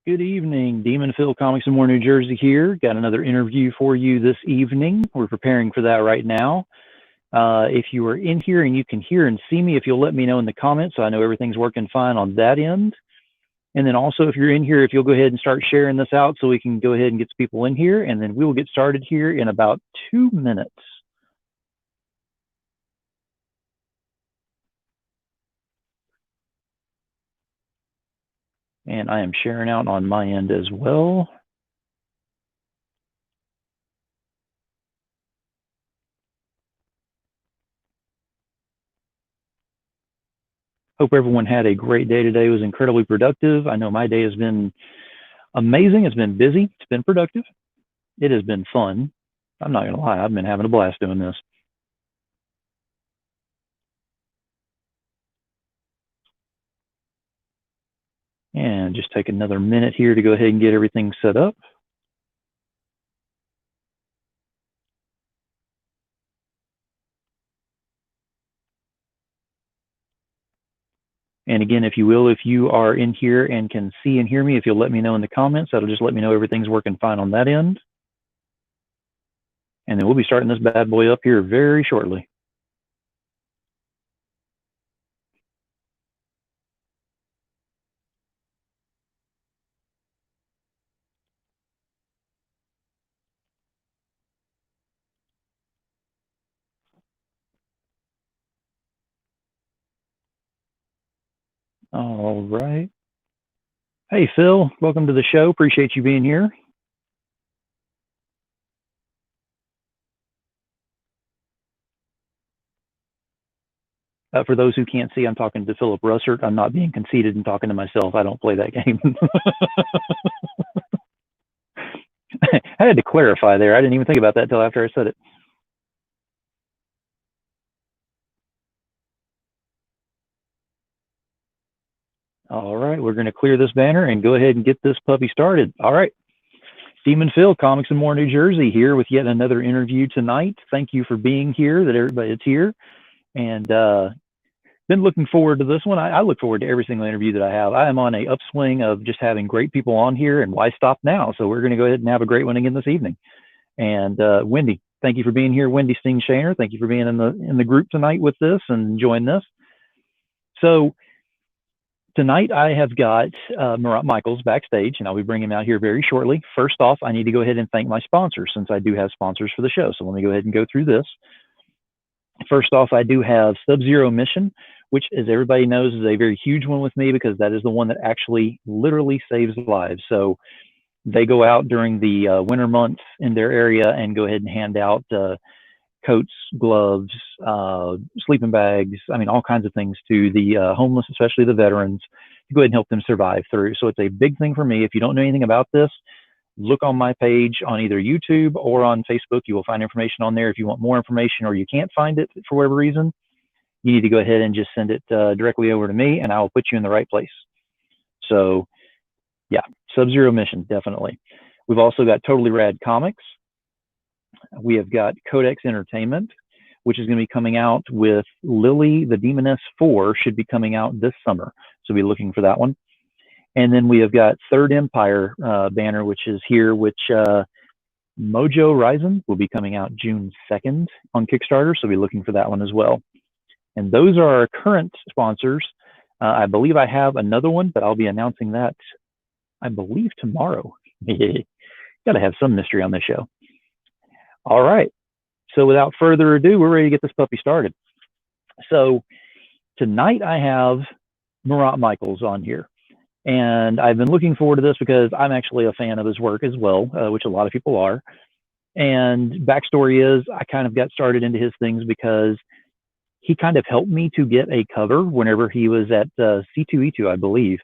Good evening, Demon Phil Comics in More New Jersey here. Got another interview for you this evening. We're preparing for that right now. If you are in here and you can hear and see me, if you'll let me know in the comments so I know everything's working fine on that end. And then also, if you're in here, if you'll go ahead and start sharing this out so we can go ahead and get some people in here, and then we will get started here in about 2 minutes. And I am sharing out on my end as well. Hope everyone had a great day today. It was incredibly productive. I know my day has been amazing. It's been busy. It's been productive. It has been fun. I'm not going to lie. I've been having a blast doing this. And just take another minute here to go ahead and get everything set up. And again, if you will, if you are in here and can see and hear me, if you'll let me know in the comments, that'll just let me know everything's working fine on that end. And then we'll be starting this bad boy up here very shortly. All right. Hey, Phil, welcome to the show. Appreciate you being here. For those who can't see, I'm talking to Philip Russert. I'm not being conceited and talking to myself. I don't play that game. I had to clarify there. I didn't even think about that until after I said it. All right, we're going to clear this banner and go ahead and get this puppy started. All right. Demon Phil, Comics in More New Jersey, here with yet another interview tonight. Thank you for being here, that everybody is here. And been looking forward to this one. I look forward to every single interview that I have. I am on a upswing of just having great people on here, and why stop now? So we're going to go ahead and have a great one again this evening. And Wendy, thank you for being here. Wendy Sting-Shaner, thank you for being in the group tonight with this and enjoying this. So tonight I have got Marat Mychaels backstage, and I'll be bringing him out here very shortly. First off, I need to go ahead and thank my sponsors, since I do have sponsors for the show. So let me go ahead and go through this. First off, I do have Sub-Zero Mission, which, as everybody knows, is a very huge one with me, because that is the one that actually literally saves lives. So they go out during the winter months in their area and go ahead and hand out coats, gloves, sleeping bags, I mean, all kinds of things to the homeless, especially the veterans, to go ahead and help them survive through. So it's a big thing for me. If you don't know anything about this, look on my page on either YouTube or on Facebook. You will find information on there. If you want more information or you can't find it for whatever reason, you need to go ahead and just send it directly over to me, and I will put you in the right place. So yeah, Sub-Zero Mission, definitely. We've also got Totally Rad Comics. We have got Codex Entertainment, which is going to be coming out with Lily the Demoness 4, should be coming out this summer. So be looking for that one. And then we have got Third Empire banner, which is here, which Mojo Rising will be coming out June 2nd on Kickstarter. So be looking for that one as well. And those are our current sponsors. I believe I have another one, but I'll be announcing that, I believe, tomorrow. Got to have some mystery on this show. All right. So without further ado, we're ready to get this puppy started. So tonight I have Marat Mychaels on here. And I've been looking forward to this because I'm actually a fan of his work as well, which a lot of people are. And backstory is, I kind of got started into his things because he kind of helped me to get a cover whenever he was at C2E2, I believe.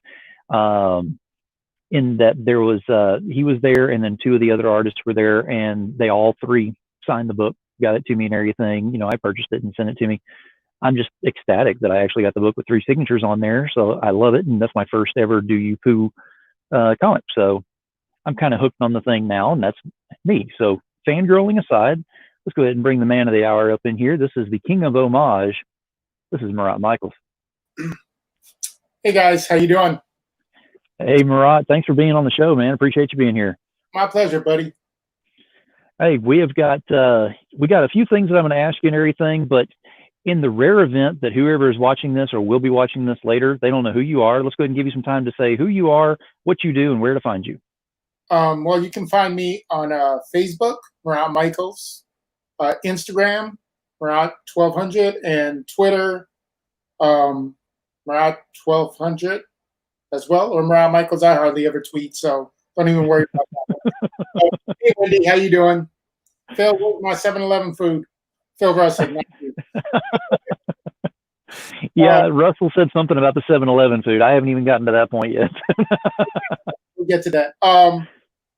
In that there was, he was there, and then two of the other artists were there, and they all three signed the book, got it to me and everything. You know, I purchased it and sent it to me. I'm just ecstatic that I actually got the book with 3 signatures on there. So I love it. And that's my first ever Do You Poo comic. So I'm kind of hooked on the thing now, and that's me. So fangirling aside, let's go ahead and bring the man of the hour up in here. This is the king of homage. This is Marat Mychaels. Hey guys, how you doing? Hey, Marat, thanks for being on the show, man. Appreciate you being here. My pleasure, buddy. Hey, we got a few things that I'm going to ask you and everything, but in the rare event that whoever is watching this or will be watching this later, they don't know who you are, let's go ahead and give you some time to say who you are, what you do, and where to find you. Well, you can find me on Facebook, Marat Mychaels, Instagram, Marat 1200, and Twitter, Marat 1200 as well, or Marat Mychaels. I hardly ever tweet, so don't even worry about that. Hey, Wendy, how you doing? Phil, where's my 7-Eleven food? Phil Russell, not you. Yeah, Russell said something about the 7-Eleven food. I haven't even gotten to that point yet. We'll get to that.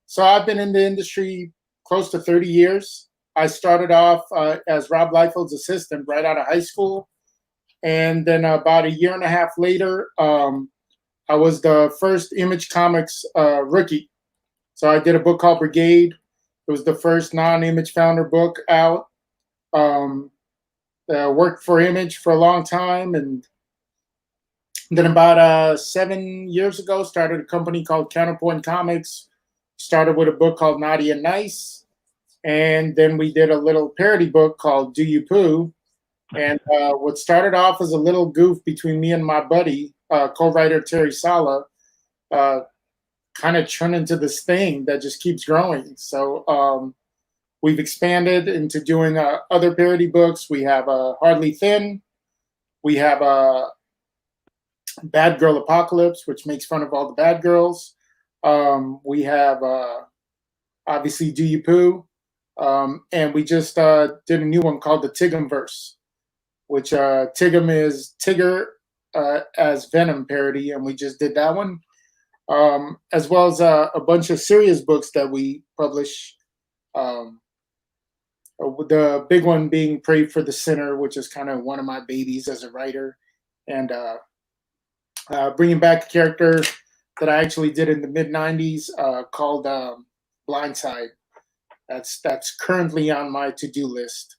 So I've been in the industry close to 30 years. I started off as Rob Liefeld's assistant right out of high school. And then about a year and a half later, I was the first Image Comics rookie. So I did a book called Brigade. It was the first non-Image founder book out. Worked for Image for a long time. And then about 7 years ago, started a company called Counterpoint Comics. Started with a book called Naughty and Nice. And then we did a little parody book called Do You Poo? And what started off as a little goof between me and my buddy, co-writer Terry Sala, kind of turned into this thing that just keeps growing. So we've expanded into doing other parody books. We have Hardly Thin. We have Bad Girl Apocalypse, which makes fun of all the bad girls. We have obviously Do You Poo? And we just did a new one called the Tigumverse, which Tigum is Tigger as Venom parody, and we just did that one, as well as a bunch of serious books that we publish. The big one being Pray for the Sinner, which is kind of one of my babies as a writer, and bringing back a character that I actually did in the mid-'90s called Blindside. That's currently on my to-do list.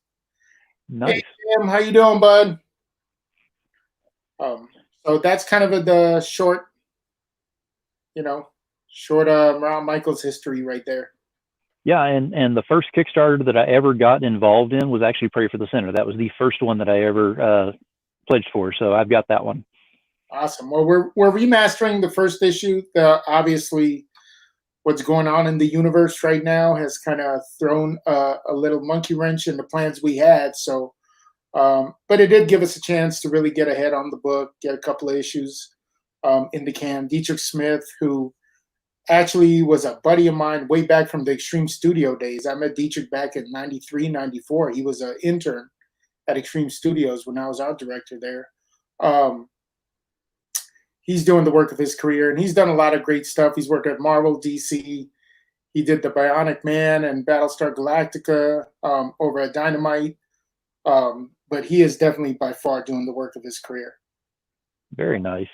Nice. Hey, Tim, how you doing, bud? So that's kind of the short Marat Mychaels history right there. Yeah, and the first Kickstarter that I ever got involved in was actually Pray for the Sinner. That was the first one that I ever pledged for, so I've got that one. Awesome. Well, we're remastering the first issue. Obviously, what's going on in the universe right now has kind of thrown a little monkey wrench in the plans we had. So, but it did give us a chance to really get ahead on the book, get a couple of issues in the can. Dietrich Smith, who actually was a buddy of mine way back from the Extreme Studio days. I met Dietrich back in 93, 94. He was an intern at Extreme Studios when I was art director there. He's doing the work of his career, and he's done a lot of great stuff. He's worked at Marvel, DC. He did the Bionic Man and Battlestar Galactica over at Dynamite. But he is definitely by far doing the work of his career. Very nice.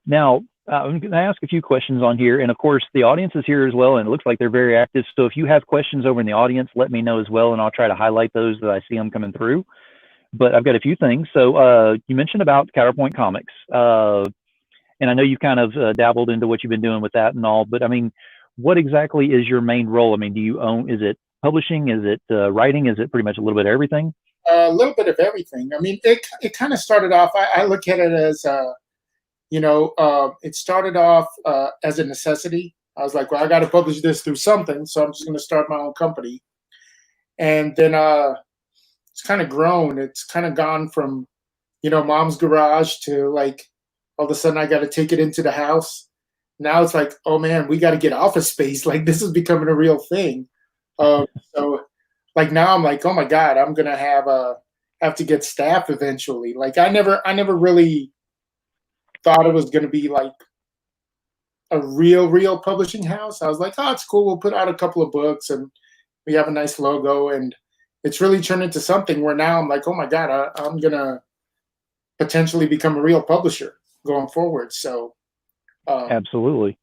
Now, I'm going to ask a few questions on here. And of course, the audience is here as well, and it looks like they're very active. So if you have questions over in the audience, let me know as well, and I'll try to highlight those that I see them coming through. But I've got a few things. So you mentioned about Counterpoint Comics. And I know you've kind of dabbled into what you've been doing with that and all. But I mean, what exactly is your main role? I mean, do you own, is it publishing? Is it writing? Is it pretty much a little bit of everything? A little bit of everything. I mean, it kind of started off, I look at it as, it started off as a necessity. I was like, well, I got to publish this through something, so I'm just going to start my own company. And then it's kind of grown. It's kind of gone from, mom's garage to like, all of a sudden I got to take it into the house. Now it's like, oh man, we got to get office space. Like this is becoming a real thing. So like now I'm like, oh my God, I'm going to have to get staff eventually. Like I never really thought it was going to be like a real publishing house. I was like, oh, it's cool. We'll put out a couple of books and we have a nice logo. And it's really turned into something where now I'm like, oh my God, I'm going to potentially become a real publisher going forward. So. Absolutely.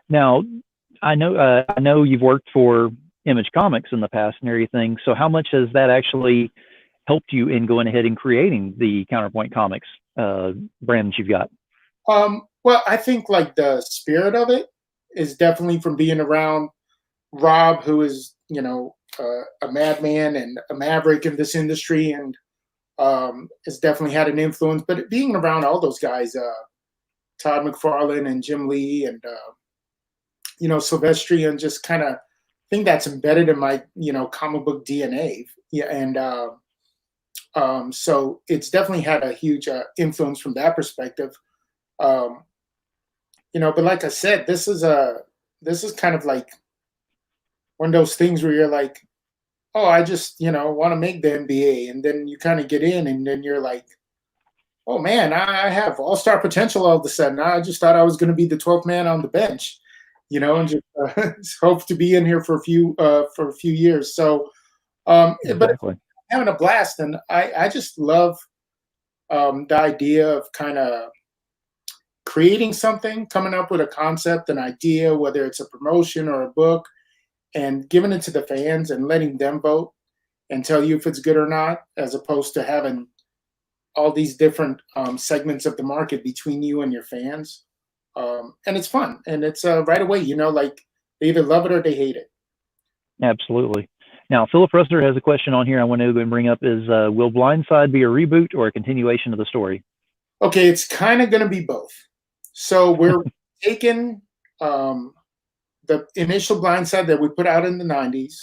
Now, I know you've worked for Image Comics in the past and everything. So how much has that actually helped you in going ahead and creating the Counterpoint Comics brand that you've got? Well, I think like the spirit of it is definitely from being around Rob, who is, a madman and a maverick in this industry, and has definitely had an influence. But being around all those guys, Todd McFarlane and Jim Lee and Silvestri, and just kind of think that's embedded in my comic book DNA. Yeah, and so it's definitely had a huge influence from that perspective. Um, but like I said, this is kind of like one of those things where you're like, oh, I just want to make the NBA, and then you kind of get in, and then you're like, oh man, I have all-star potential all of a sudden. I just thought I was going to be the 12th man on the bench, and just hope to be in here for a few years. So, but Exactly. having a blast, and I just love the idea of kind of creating something, coming up with a concept, an idea, whether it's a promotion or a book, and giving it to the fans and letting them vote and tell you if it's good or not, as opposed to having all these different segments of the market between you and your fans. And it's fun, and it's right away, like they either love it or they hate it. Absolutely. Now, Philip Russer has a question on here I want to go and bring up is, will Blindside be a reboot or a continuation of the story? Okay, it's kind of going to be both. So we're taking the initial Blindside that we put out in the 90s,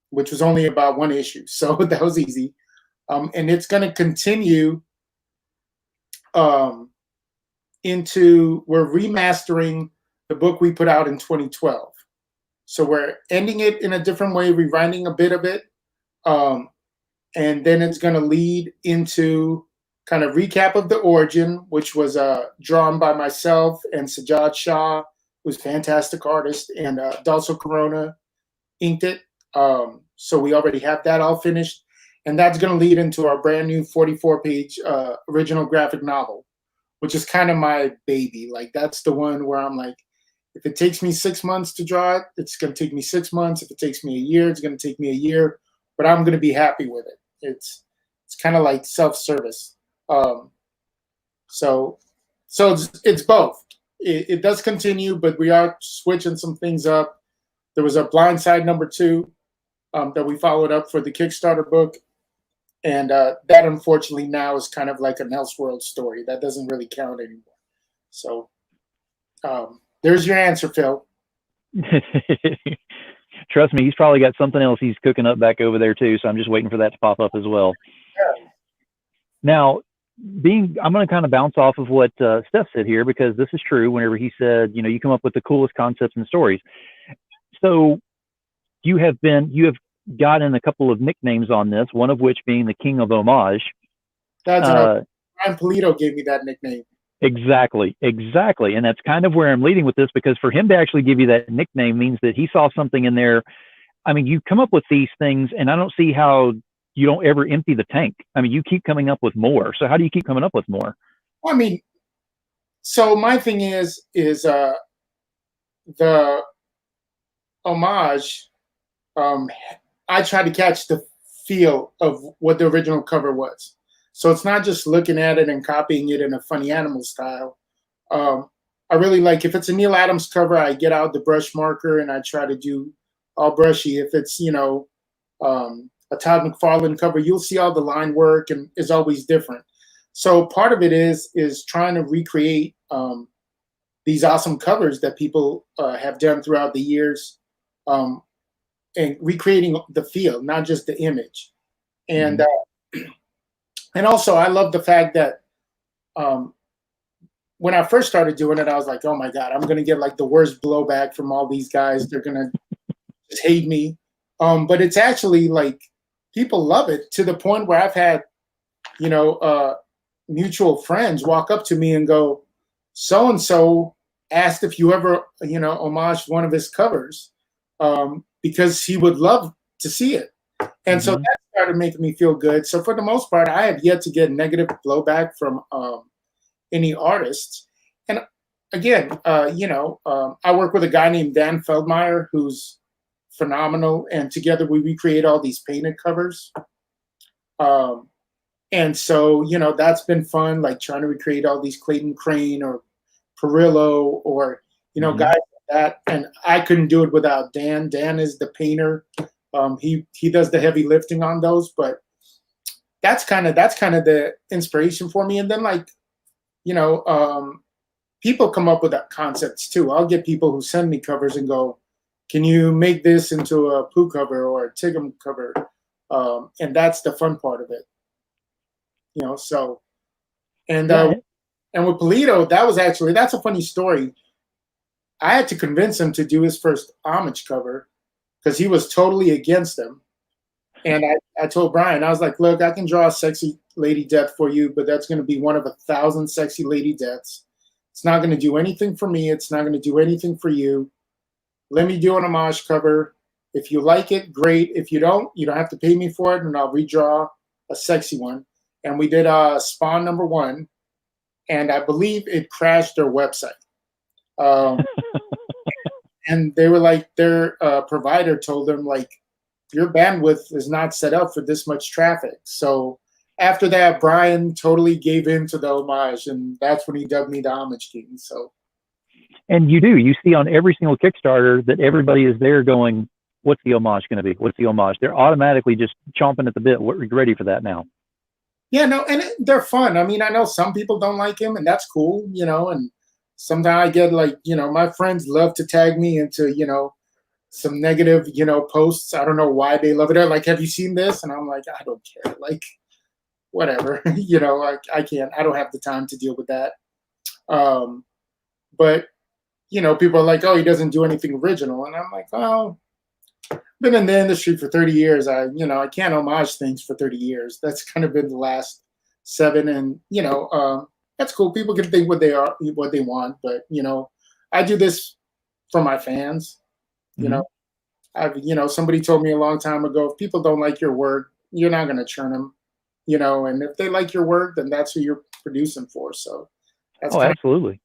which was only about one issue. So that was easy. And it's going to continue we're remastering the book we put out in 2012. So we're ending it in a different way, rewriting a bit of it. And then it's going to lead into kind of recap of the origin, which was drawn by myself and Sajjad Shah, who's a fantastic artist, and Dalso Corona inked it. So we already have that all finished. And that's going to lead into our brand new 44-page original graphic novel, which is kind of my baby. Like, that's the one where I'm like, if it takes me 6 months to draw it, it's going to take me 6 months. If it takes me a year, it's going to take me a year. But I'm going to be happy with it. It's kind of like self-service. So it's both. It does continue, but we are switching some things up. There was a Blindside #2 that we followed up for the Kickstarter book. And that, unfortunately, now is kind of like an Elseworld story. That doesn't really count anymore. So there's your answer, Phil. Trust me, he's probably got something else he's cooking up back over there too. So I'm just waiting for that to pop up as well. Yeah. Now, I'm going to kind of bounce off of what Steph said here, because this is true. Whenever he said, you come up with the coolest concepts and stories. So you have gotten a couple of nicknames on this, one of which being the King of Homage. That's Brian Polito gave me that nickname. Exactly. And that's kind of where I'm leading with this, because for him to actually give you that nickname means that he saw something in there. I mean, you come up with these things, and I don't see how you don't ever empty the tank. I mean, you keep coming up with more. So how do you keep coming up with more? Well, I mean, so my thing is the homage. I try to catch the feel of what the original cover was. So it's not just looking at it and copying it in a funny animal style. I really like, if it's a Neil Adams cover, I get out the brush marker and I try to do all brushy. If it's, a Todd McFarlane cover, you'll see all the line work and is always different. So part of it is trying to recreate these awesome covers that people have done throughout the years, and recreating the feel, not just the image. And and also, I love the fact that when I first started doing it, I was like, oh my God, I'm going to get like the worst blowback from all these guys. They're going to just hate me. But it's actually like, people love it, to the point where I've had, mutual friends walk up to me and go, so-and-so asked if you ever, homaged one of his covers, because he would love to see it. And so that started making me feel good. So for the most part, I have yet to get negative blowback from any artists. And again, I work with a guy named Dan Feldmeyer, who's phenomenal. And together we recreate all these painted covers. And so, that's been fun, like trying to recreate all these Clayton Crane or Perillo or, Mm-hmm. guys like that. And I couldn't do it without Dan. Dan is the painter. He does the heavy lifting on those, but that's kind of the inspiration for me. And then like, people come up with that concepts too. I'll get people who send me covers and go, can you make this into a Pooh cover or a Tigum cover? And that's the fun part of it, so, and, Yeah. and with Polito, that's a funny story. I had to convince him to do his first homage cover because he was totally against them. And I told Brian, I was like, look, I can draw a sexy lady death for you, but that's going to be one of 1,000 sexy lady deaths. It's not going to do anything for me. It's not going to do anything for you. Let me do an homage cover. If you like it, great. If you don't have to pay me for it, and I'll redraw a sexy one. And we did Spawn #1, and I believe it crashed their website. And they were like, their provider told them, like, your bandwidth is not set up for this much traffic. So after that, Brian totally gave in to the homage, and that's when he dubbed me the Homage King. So, and you see on every single Kickstarter that everybody is there going, what's the homage going to be? What's the homage? They're automatically just chomping at the bit. We're ready for that now. Yeah, no, and they're fun. I mean, I know some people don't like him, and that's cool, and sometimes I get like, my friends love to tag me into, some negative, posts. I don't know why they love it. They're like, have you seen this? And I'm like, I don't care. Like, whatever, I can't, I don't have the time to deal with that. But, people are like, oh, he doesn't do anything original. And I'm like, oh, been in the industry for 30 years. I can't homage things for 30 years. That's kind of been the last 7. And, that's cool. People can think what they want, but, I do this for my fans. Somebody told me a long time ago, if people don't like your work, you're not going to churn them, and if they like your work, then that's who you're producing for. So that's absolutely.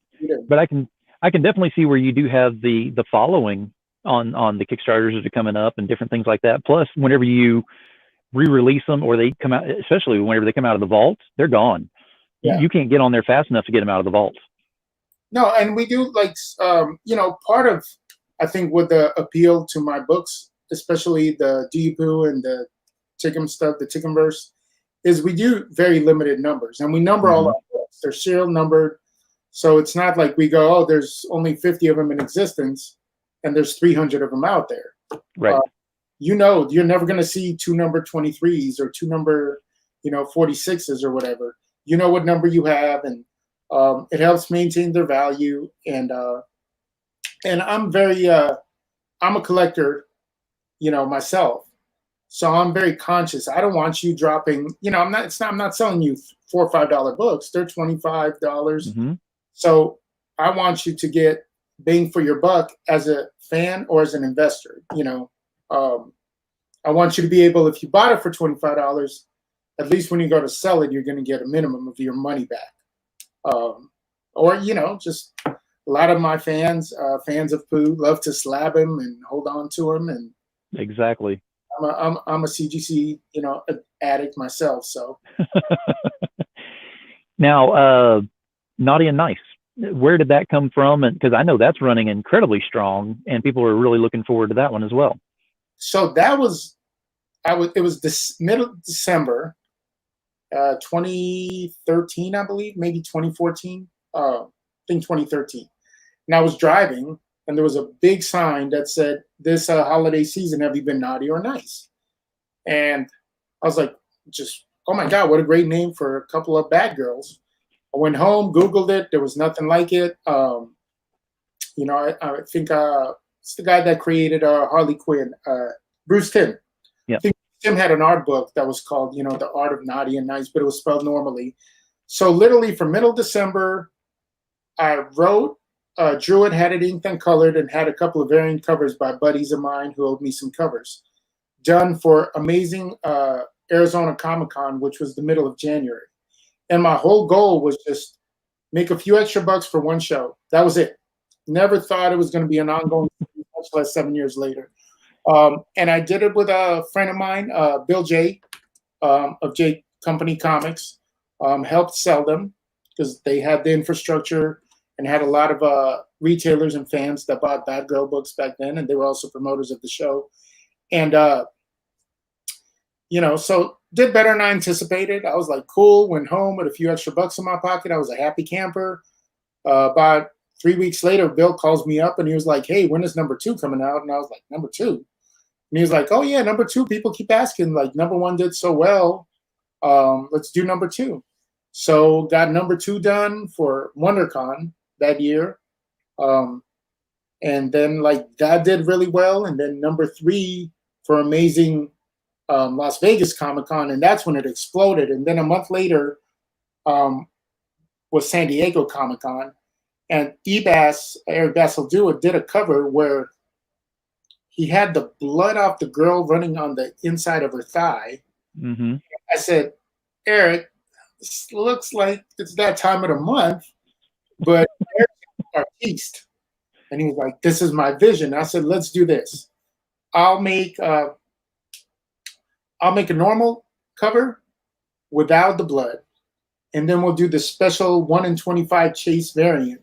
But I can definitely see where you do have the following on the Kickstarters that are coming up and different things like that. Plus, whenever you re-release them or they come out, especially whenever they come out of the vault, they're gone. Yeah. You can't get on there fast enough to get them out of the vault. No, and we do like, part of, I think, with the appeal to my books, especially the Deepu and the Tickum stuff, the Tickumverse, is we do very limited numbers, and we number all our books. They're serial numbered, so it's not like we go, oh, there's only 50 of them in existence, and there's 300 of them out there. Right. You're never going to see 2 number 23s or 2 number, 46s or whatever. You know what number you have, and it helps maintain their value. And I'm very, I'm a collector, myself. So I'm very conscious. I don't want you dropping, I'm not selling you $4 or $5 books. They're $25. Mm-hmm. So I want you to get bang for your buck as a fan or as an investor. I want you to be able, if you bought it for $25, at least when you go to sell it, you're going to get a minimum of your money back. Or, just a lot of my fans of Pooh, love to slab him and hold on to him. And exactly. I'm a CGC, addict myself. So now, Naughty and Nice, where did that come from? And because I know that's running incredibly strong, and people are really looking forward to that one as well. So that was, it was this middle December, 2013, I believe, maybe 2014. I think 2013. And I was driving, and there was a big sign that said, this holiday season, have you been naughty or nice? And I was like, oh my God, what a great name for a couple of bad girls. I went home, Googled it. There was nothing like it. I think it's the guy that created Harley Quinn, Bruce Timm. Yeah. I think Tim had an art book that was called, The Art of Naughty and Nice, but it was spelled normally. So literally from middle December, I wrote, drew it, had it inked and colored, and had a couple of variant covers by buddies of mine who owed me some covers. Done for amazing Arizona Comic-Con, which was the middle of January. And my whole goal was just make a few extra bucks for one show. That was it. Never thought it was going to be an ongoing, much less 7 years later. And I did it with a friend of mine, Bill J, of J Company Comics, helped sell them because they had the infrastructure and had a lot of retailers and fans that bought Bad Girl books back then, and they were also promoters of the show. And so did better than I anticipated. I was like, cool. Went home with a few extra bucks in my pocket. I was a happy camper. About 3 weeks later, Bill calls me up and he was like, hey, when is number 2 coming out? And I was like, number 2? And he was like, oh yeah, number 2. People keep asking. Like number 1 did so well. Let's do number 2. So got number 2 done for WonderCon that year. And then like that did really well. And then number 3 for Amazing Las Vegas Comic Con, and that's when it exploded. And then a month later was San Diego Comic Con, and Eric Basildua did a cover where he had the blood off the girl running on the inside of her thigh. Mm-hmm. I said, Eric, this looks like it's that time of the month, but Eric's an artiste. And he was like, this is my vision. I said, let's do this. I'll make a normal cover without the blood, and then we'll do the special 1 in 25 chase variant,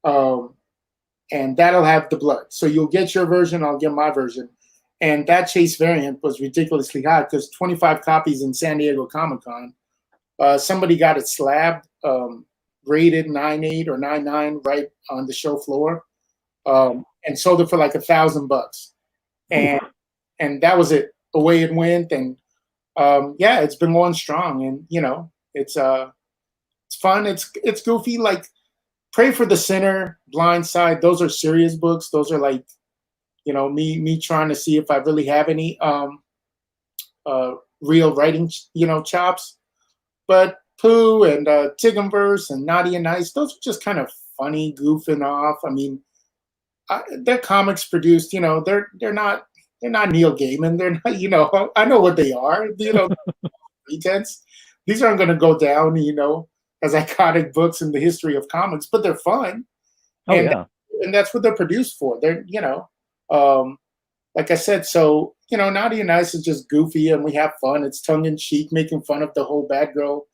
and that'll have the blood. So you'll get your version, I'll get my version. And that chase variant was ridiculously hot because 25 copies in San Diego Comic-Con. Somebody got it slabbed, graded 9.8 or 9.9 right on the show floor, and sold it for like $1,000. And that was it. Away it went, and it's been going strong, and it's fun, it's goofy. Like Pray for the Sinner, Blind Side, those are serious books. Those are like me trying to see if I really have any real writing chops. But Pooh and Tigumverse and Naughty and Nice, those are just kind of funny, goofing off. I mean, they're comics produced, they're not Neil Gaiman. They're not, I know what they are, pretense. These aren't going to go down, as iconic books in the history of comics, but they're fun. And that's what they're produced for. They're, like I said, so, Naughty and Nice is just goofy and we have fun. It's tongue in cheek, making fun of the whole bad girl,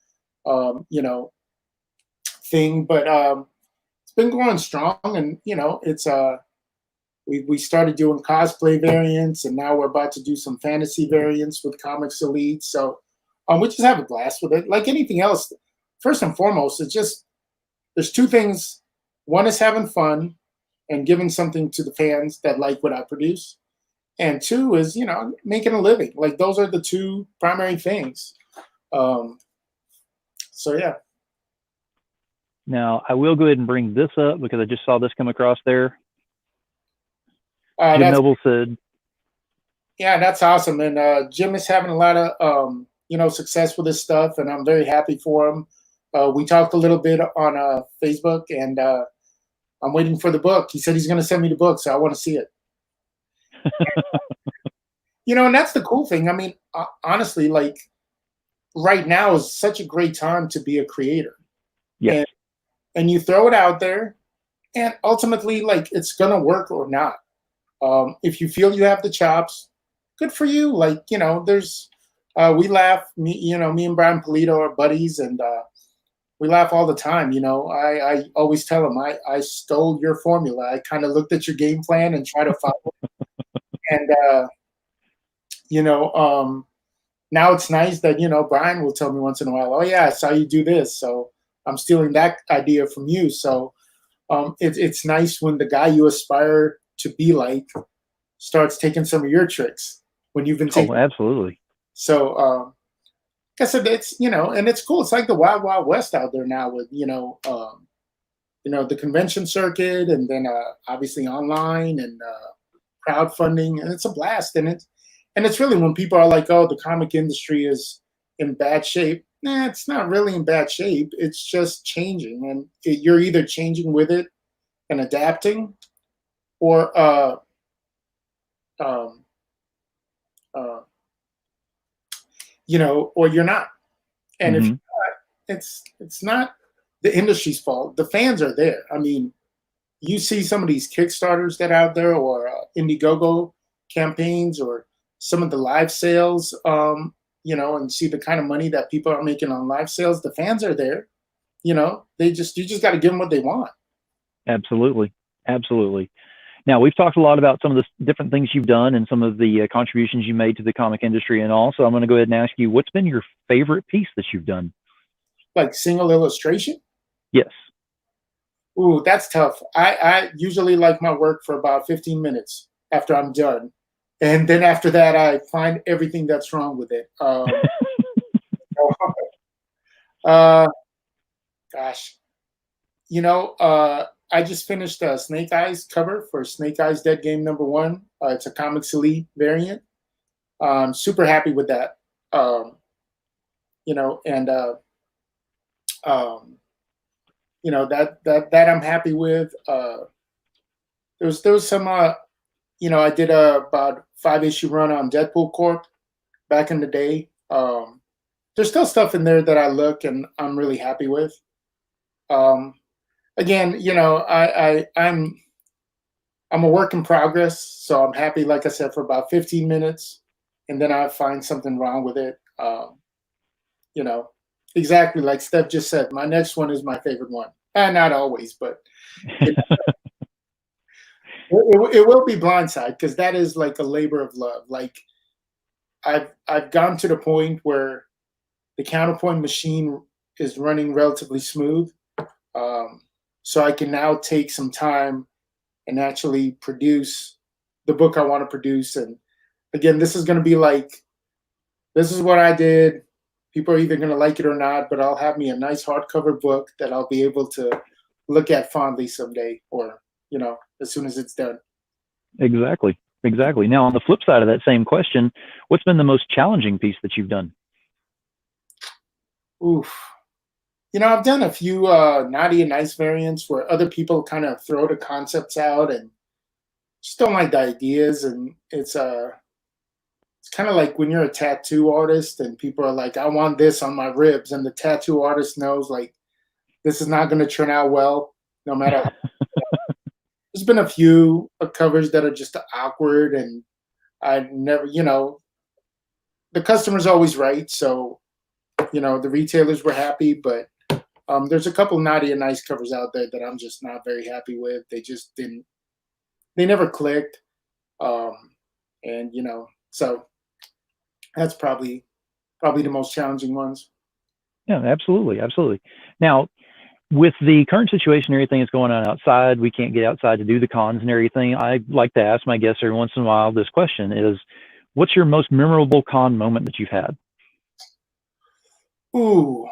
thing. But it's been going strong, and, it's, we started doing cosplay variants, and now we're about to do some fantasy variants with Comics Elite. So we just have a blast with it. Like anything else, first and foremost, it's just, there's 2 things. One is having fun and giving something to the fans that like what I produce. And 2 is, making a living. Like those are the 2 primary things. So yeah. Now, I will go ahead and bring this up because I just saw this come across there. Jim Noble said, yeah, that's awesome. And Jim is having a lot of, success with his stuff, and I'm very happy for him. We talked a little bit on Facebook, and I'm waiting for the book. He said he's going to send me the book, so I want to see it. And that's the cool thing. I mean, honestly, like right now is such a great time to be a creator. Yeah. And you throw it out there, and ultimately, like, it's going to work or not. If you feel you have the chops, good for you. Like, there's, we laugh, me and Brian Polito are buddies, and we laugh all the time. I always tell him, I stole your formula. I kind of looked at your game plan and try to follow it. And, now it's nice that, Brian will tell me once in a while, oh yeah, I saw you do this. So I'm stealing that idea from you. So it's nice when the guy you aspire to be like starts taking some of your tricks when you've been taking. Oh, absolutely. So, like I said, it's, and it's cool. It's like the Wild Wild West out there now with, the convention circuit, and then obviously online and crowdfunding, and it's a blast. And it's really when people are like, oh, the comic industry is in bad shape. Nah, it's not really in bad shape. It's just changing, and you're either changing with it and adapting, or or you're not. And if you're not, it's not the industry's fault. The fans are there. I mean, you see some of these Kickstarters that are out there, or Indiegogo campaigns, or some of the live sales, and see the kind of money that people are making on live sales. The fans are there. You just got to give them what they want. Absolutely. Absolutely. Now, we've talked a lot about some of the different things you've done and some of the contributions you made to the comic industry and all. So I'm going to go ahead and ask you, what's been your favorite piece that you've done? Like single illustration. Yes. Ooh, that's tough. I usually like my work for about 15 minutes after I'm done. And then after that, I find everything that's wrong with it. uh, gosh, I just finished a Snake Eyes cover for Snake Eyes Dead Game #1. It's a Comics Elite variant. Super happy with that. Um, and um, that I'm happy with. There was some I did a about 5 issue run on Deadpool Corp back in the day. There's still stuff in there that I look and I'm really happy with. Um, Again, I'm a work in progress, so I'm happy, like I said, for about 15 minutes, and then I find something wrong with it. You know, exactly like Steph just said. My next one is my favorite one. Not always, but it, it will be Blindside because that is like a labor of love. Like I've gotten to the point where the counterpoint machine is running relatively smooth, um, so I can now take some time and actually produce the book I want to produce. And again, this is going to be like, this is what I did. People are either going to like it or not, but I'll have me a nice hardcover book that I'll be able to look at fondly someday, or as soon as it's done. Exactly. Exactly. Now, on the flip side of that same question, what's been the most challenging piece that you've done? Oof. I've done a few naughty and nice variants where other people kind of throw the concepts out and just don't like the ideas, and it's kind of like when you're a tattoo artist and people are like, I want this on my ribs, and the tattoo artist knows like this is not going to turn out well, no matter. There's been a few covers that are just awkward, and I never, the customer's always right, so the retailers were happy, but there's a couple naughty and nice covers out there that I'm just not very happy with. They just didn't. They never clicked, and so that's probably the most challenging ones. Yeah, absolutely. Absolutely. Now, with the current situation, everything that's going on outside, we can't get outside to do the cons and everything. I like to ask my guests every once in a while this question is, what's your most memorable con moment that you've had? Ooh,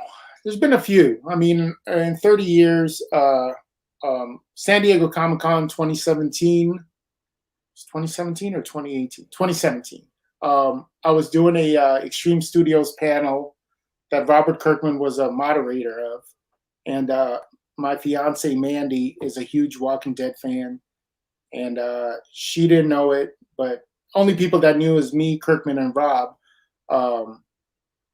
there's been a few. I mean, in 30 years, San Diego Comic Con 2017, 2017 or 2018? 2017. I was doing a Extreme Studios panel that Robert Kirkman was a moderator of, and my fiance Mandy is a huge Walking Dead fan, and she didn't know it, but only people that knew is me, Kirkman, and Rob. Um,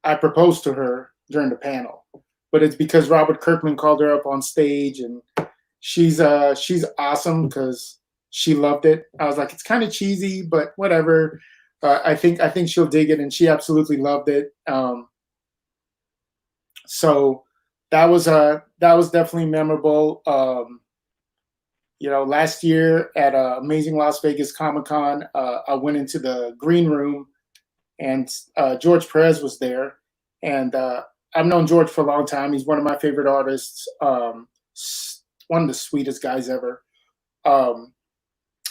I proposed to her during the panel, but it's because Robert Kirkman called her up on stage, and she's awesome because she loved it. I was like, it's kind of cheesy, but whatever. I think she'll dig it, and she absolutely loved it. So that was definitely memorable. Last year at Amazing Las Vegas Comic Con, I went into the green room, and George Perez was there, and I've known George for a long time. He's one of my favorite artists, one of the sweetest guys ever.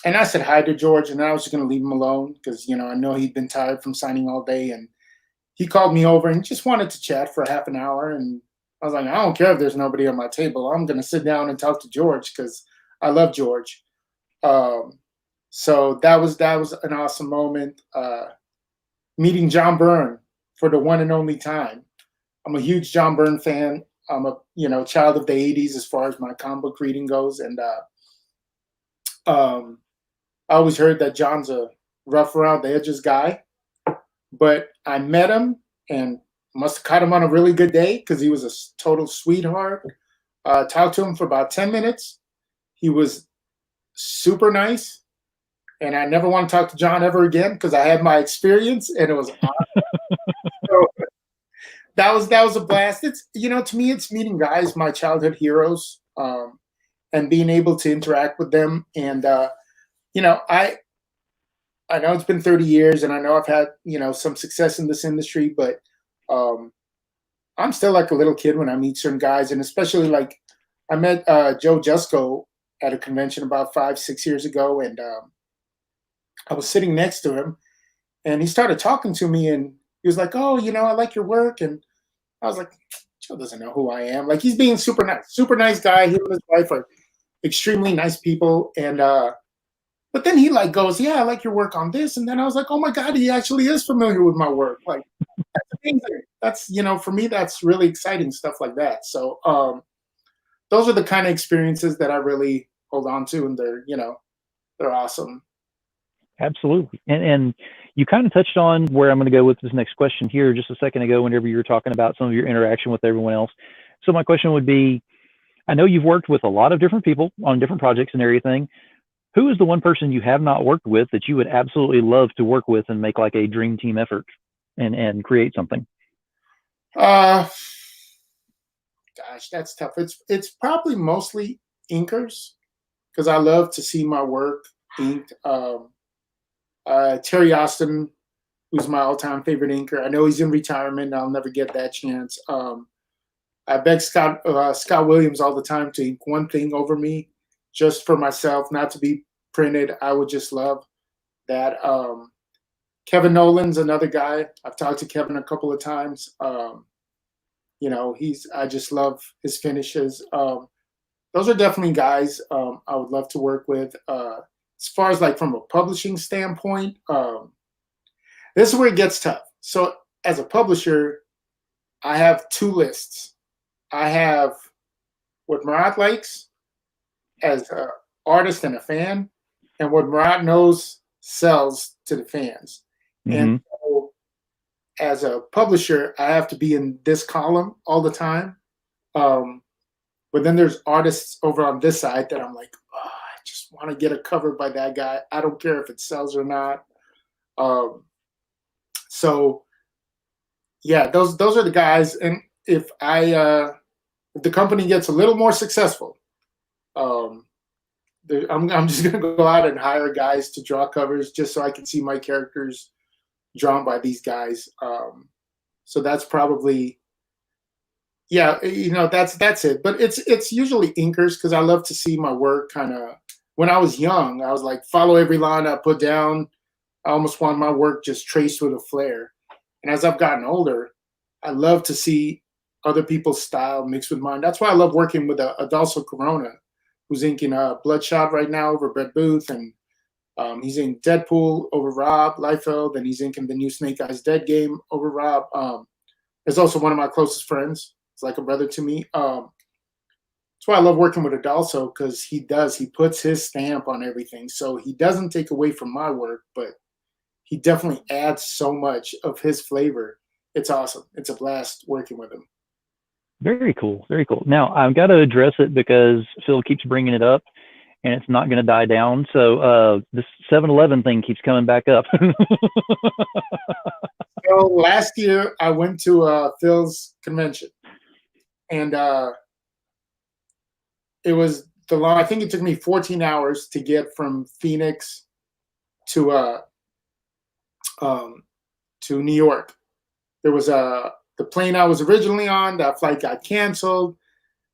And I said hi to George, and I was just going to leave him alone because I know he'd been tired from signing all day, and he called me over and just wanted to chat for half an hour. And I was like, I don't care if there's nobody on my table. I'm going to sit down and talk to George because I love George. So that was an awesome moment. Meeting John Byrne for the one and only time. I'm a huge John Byrne fan. I'm a child of the '80s as far as my comic book reading goes, and I always heard that John's a rough around the edges guy, but I met him and must have caught him on a really good day because he was a total sweetheart. Talked to him for about 10 minutes. He was super nice, and I never want to talk to John ever again because I had my experience and it was awesome. So that was a blast. It's to me, it's meeting guys, my childhood heroes, and being able to interact with them. And you know, I know it's been 30 years, and I know I've had some success in this industry, but um, I'm still like a little kid when I meet certain guys, and especially like I met Joe Jusko at a convention about 5, 6 years ago, and I was sitting next to him, and he started talking to me, and he was like, "Oh, I like your work," and I was like, "Joe doesn't know who I am." Like he's being super nice guy. He and his wife are extremely nice people, and but then he like goes, "Yeah, I like your work on this," and then I was like, "Oh my god, he actually is familiar with my work." Like that's amazing. That's for me, that's really exciting stuff like that. So those are the kind of experiences that I really hold on to, and they're awesome. Absolutely. And you kind of touched on where I'm going to go with this next question here just a second ago, whenever you were talking about some of your interaction with everyone else. So my question would be, I know you've worked with a lot of different people on different projects and everything. Who is the one person you have not worked with that you would absolutely love to work with and make like a dream team effort and create something? Uh, Gosh, that's tough. It's probably mostly inkers because I love to see my work inked. Terry Austin, who's my all-time favorite inker. I know he's in retirement. I'll never get that chance. I beg Scott Williams all the time to ink one thing over me, just for myself, not to be printed. I would just love that. Kevin Nolan's another guy. I've talked to Kevin a couple of times. I just love his finishes. Those are definitely guys I would love to work with. As far as like from a publishing standpoint, this is where it gets tough. So as a publisher, I have two lists. I have what Marat likes as an artist and a fan, and what Marat knows sells to the fans. And so as a publisher, I have to be in this column all the time. But then there's artists over on this side that I'm like, oh, I just want to get a cover by that guy. I don't care if it sells or not. So yeah, those are the guys. And if the company gets a little more successful, I'm just gonna go out and hire guys to draw covers just so I can see my characters drawn by these guys. So that's probably, yeah, that's it. But it's usually inkers because I love to see my work kind of. When I was young, I was like, follow every line I put down. I almost want my work just traced with a flair. And as I've gotten older, I love to see other people's style mixed with mine. That's why I love working with Adolfo Corona, who's inking Bloodshot right now over Brett Booth, and he's in Deadpool over Rob Liefeld, and he's inking the new Snake Eyes Dead game over Rob. Is also one of my closest friends. It's like a brother to me. That's why I love working with Adolfo, because he puts his stamp on everything. So he doesn't take away from my work, but he definitely adds so much of his flavor. It's awesome. It's a blast working with him. Very cool. Very cool. Now, I've got to address it because Phil keeps bringing it up and it's not going to die down. So this 7-Eleven thing keeps coming back up. So last year, I went to Phil's convention. And it was I think it took me 14 hours to get from Phoenix to New York. There was the plane I was originally on, that flight got canceled.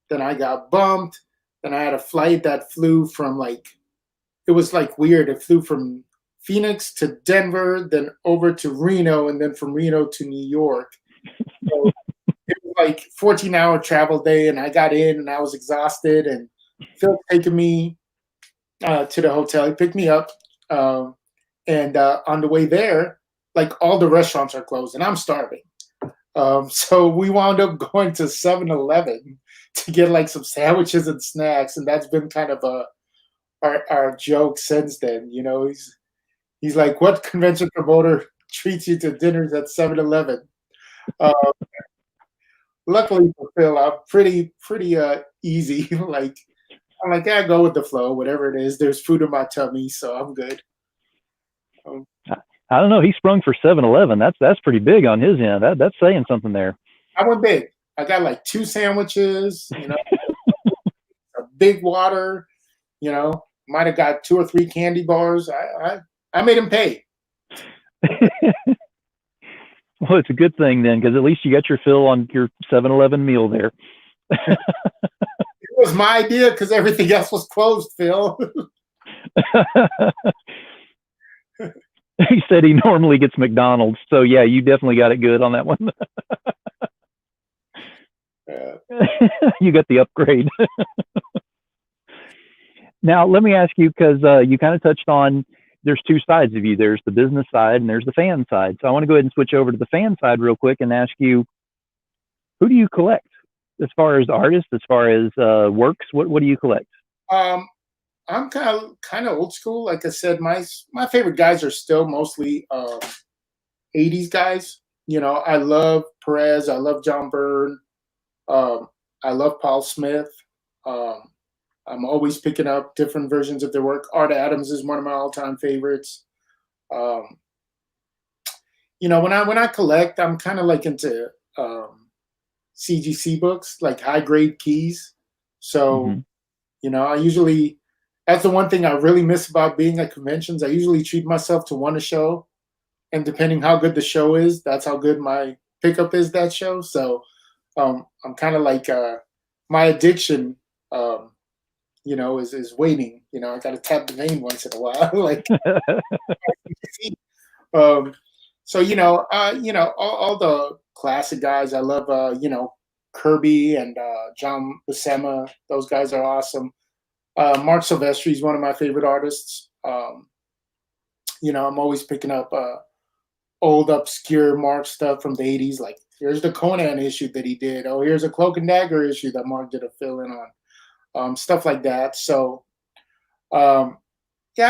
Then I got bumped. Then I had a flight that flew from it was weird. It flew from Phoenix to Denver, then over to Reno, and then from Reno to New York. So it was 14-hour travel day, and I got in and I was exhausted, and Phil taking me to the hotel. He picked me up, and on the way there, all the restaurants are closed, and I'm starving. So we wound up going to 7-Eleven to get some sandwiches and snacks, and that's been kind of our joke since then. He's like, what convention promoter treats you to dinners at 7-Eleven? Luckily for Phil, I'm pretty easy. I'm like, yeah, go with the flow, whatever it is. There's food in my tummy, so I'm good. I don't know. He sprung for 7-Eleven. That's pretty big on his end. That's saying something there. I went big. I got 2 sandwiches, a big water. Might have got 2 or 3 candy bars. I made him pay. Well, it's a good thing then, because at least you got your fill on your 7-Eleven meal there. It was my idea because everything else was closed, Phil. He said he normally gets McDonald's, so yeah, you definitely got it good on that one. You got the upgrade. Now, let me ask you, because you kind of touched on there's two sides of you. There's the business side and there's the fan side. So I want to go ahead and switch over to the fan side real quick and ask you, who do you collect as far as artists, as far as works? What do you collect? I'm kind of old school. Like I said, my favorite guys are still mostly 80s guys. I love Perez. I love John Byrne. I love Paul Smith. I'm always picking up different versions of their work. Art Adams is one of my all-time favorites. When I collect, I'm kind of like into CGC books, like high-grade keys. So, I usually, that's the one thing I really miss about being at conventions. I usually treat myself to one a show, and depending how good the show is, that's how good my pickup is that show. So, I'm kind of like my addiction. Is waiting. I got to tap the vein once in a while. Like, so all the classic guys. I love Kirby and John Buscema. Those guys are awesome. Mark Silvestri is one of my favorite artists. I'm always picking up old obscure Mark stuff from the 80s. Like, here's the Conan issue that he did. Oh, here's a Cloak and Dagger issue that Mark did a fill in on. Stuff like that. So, I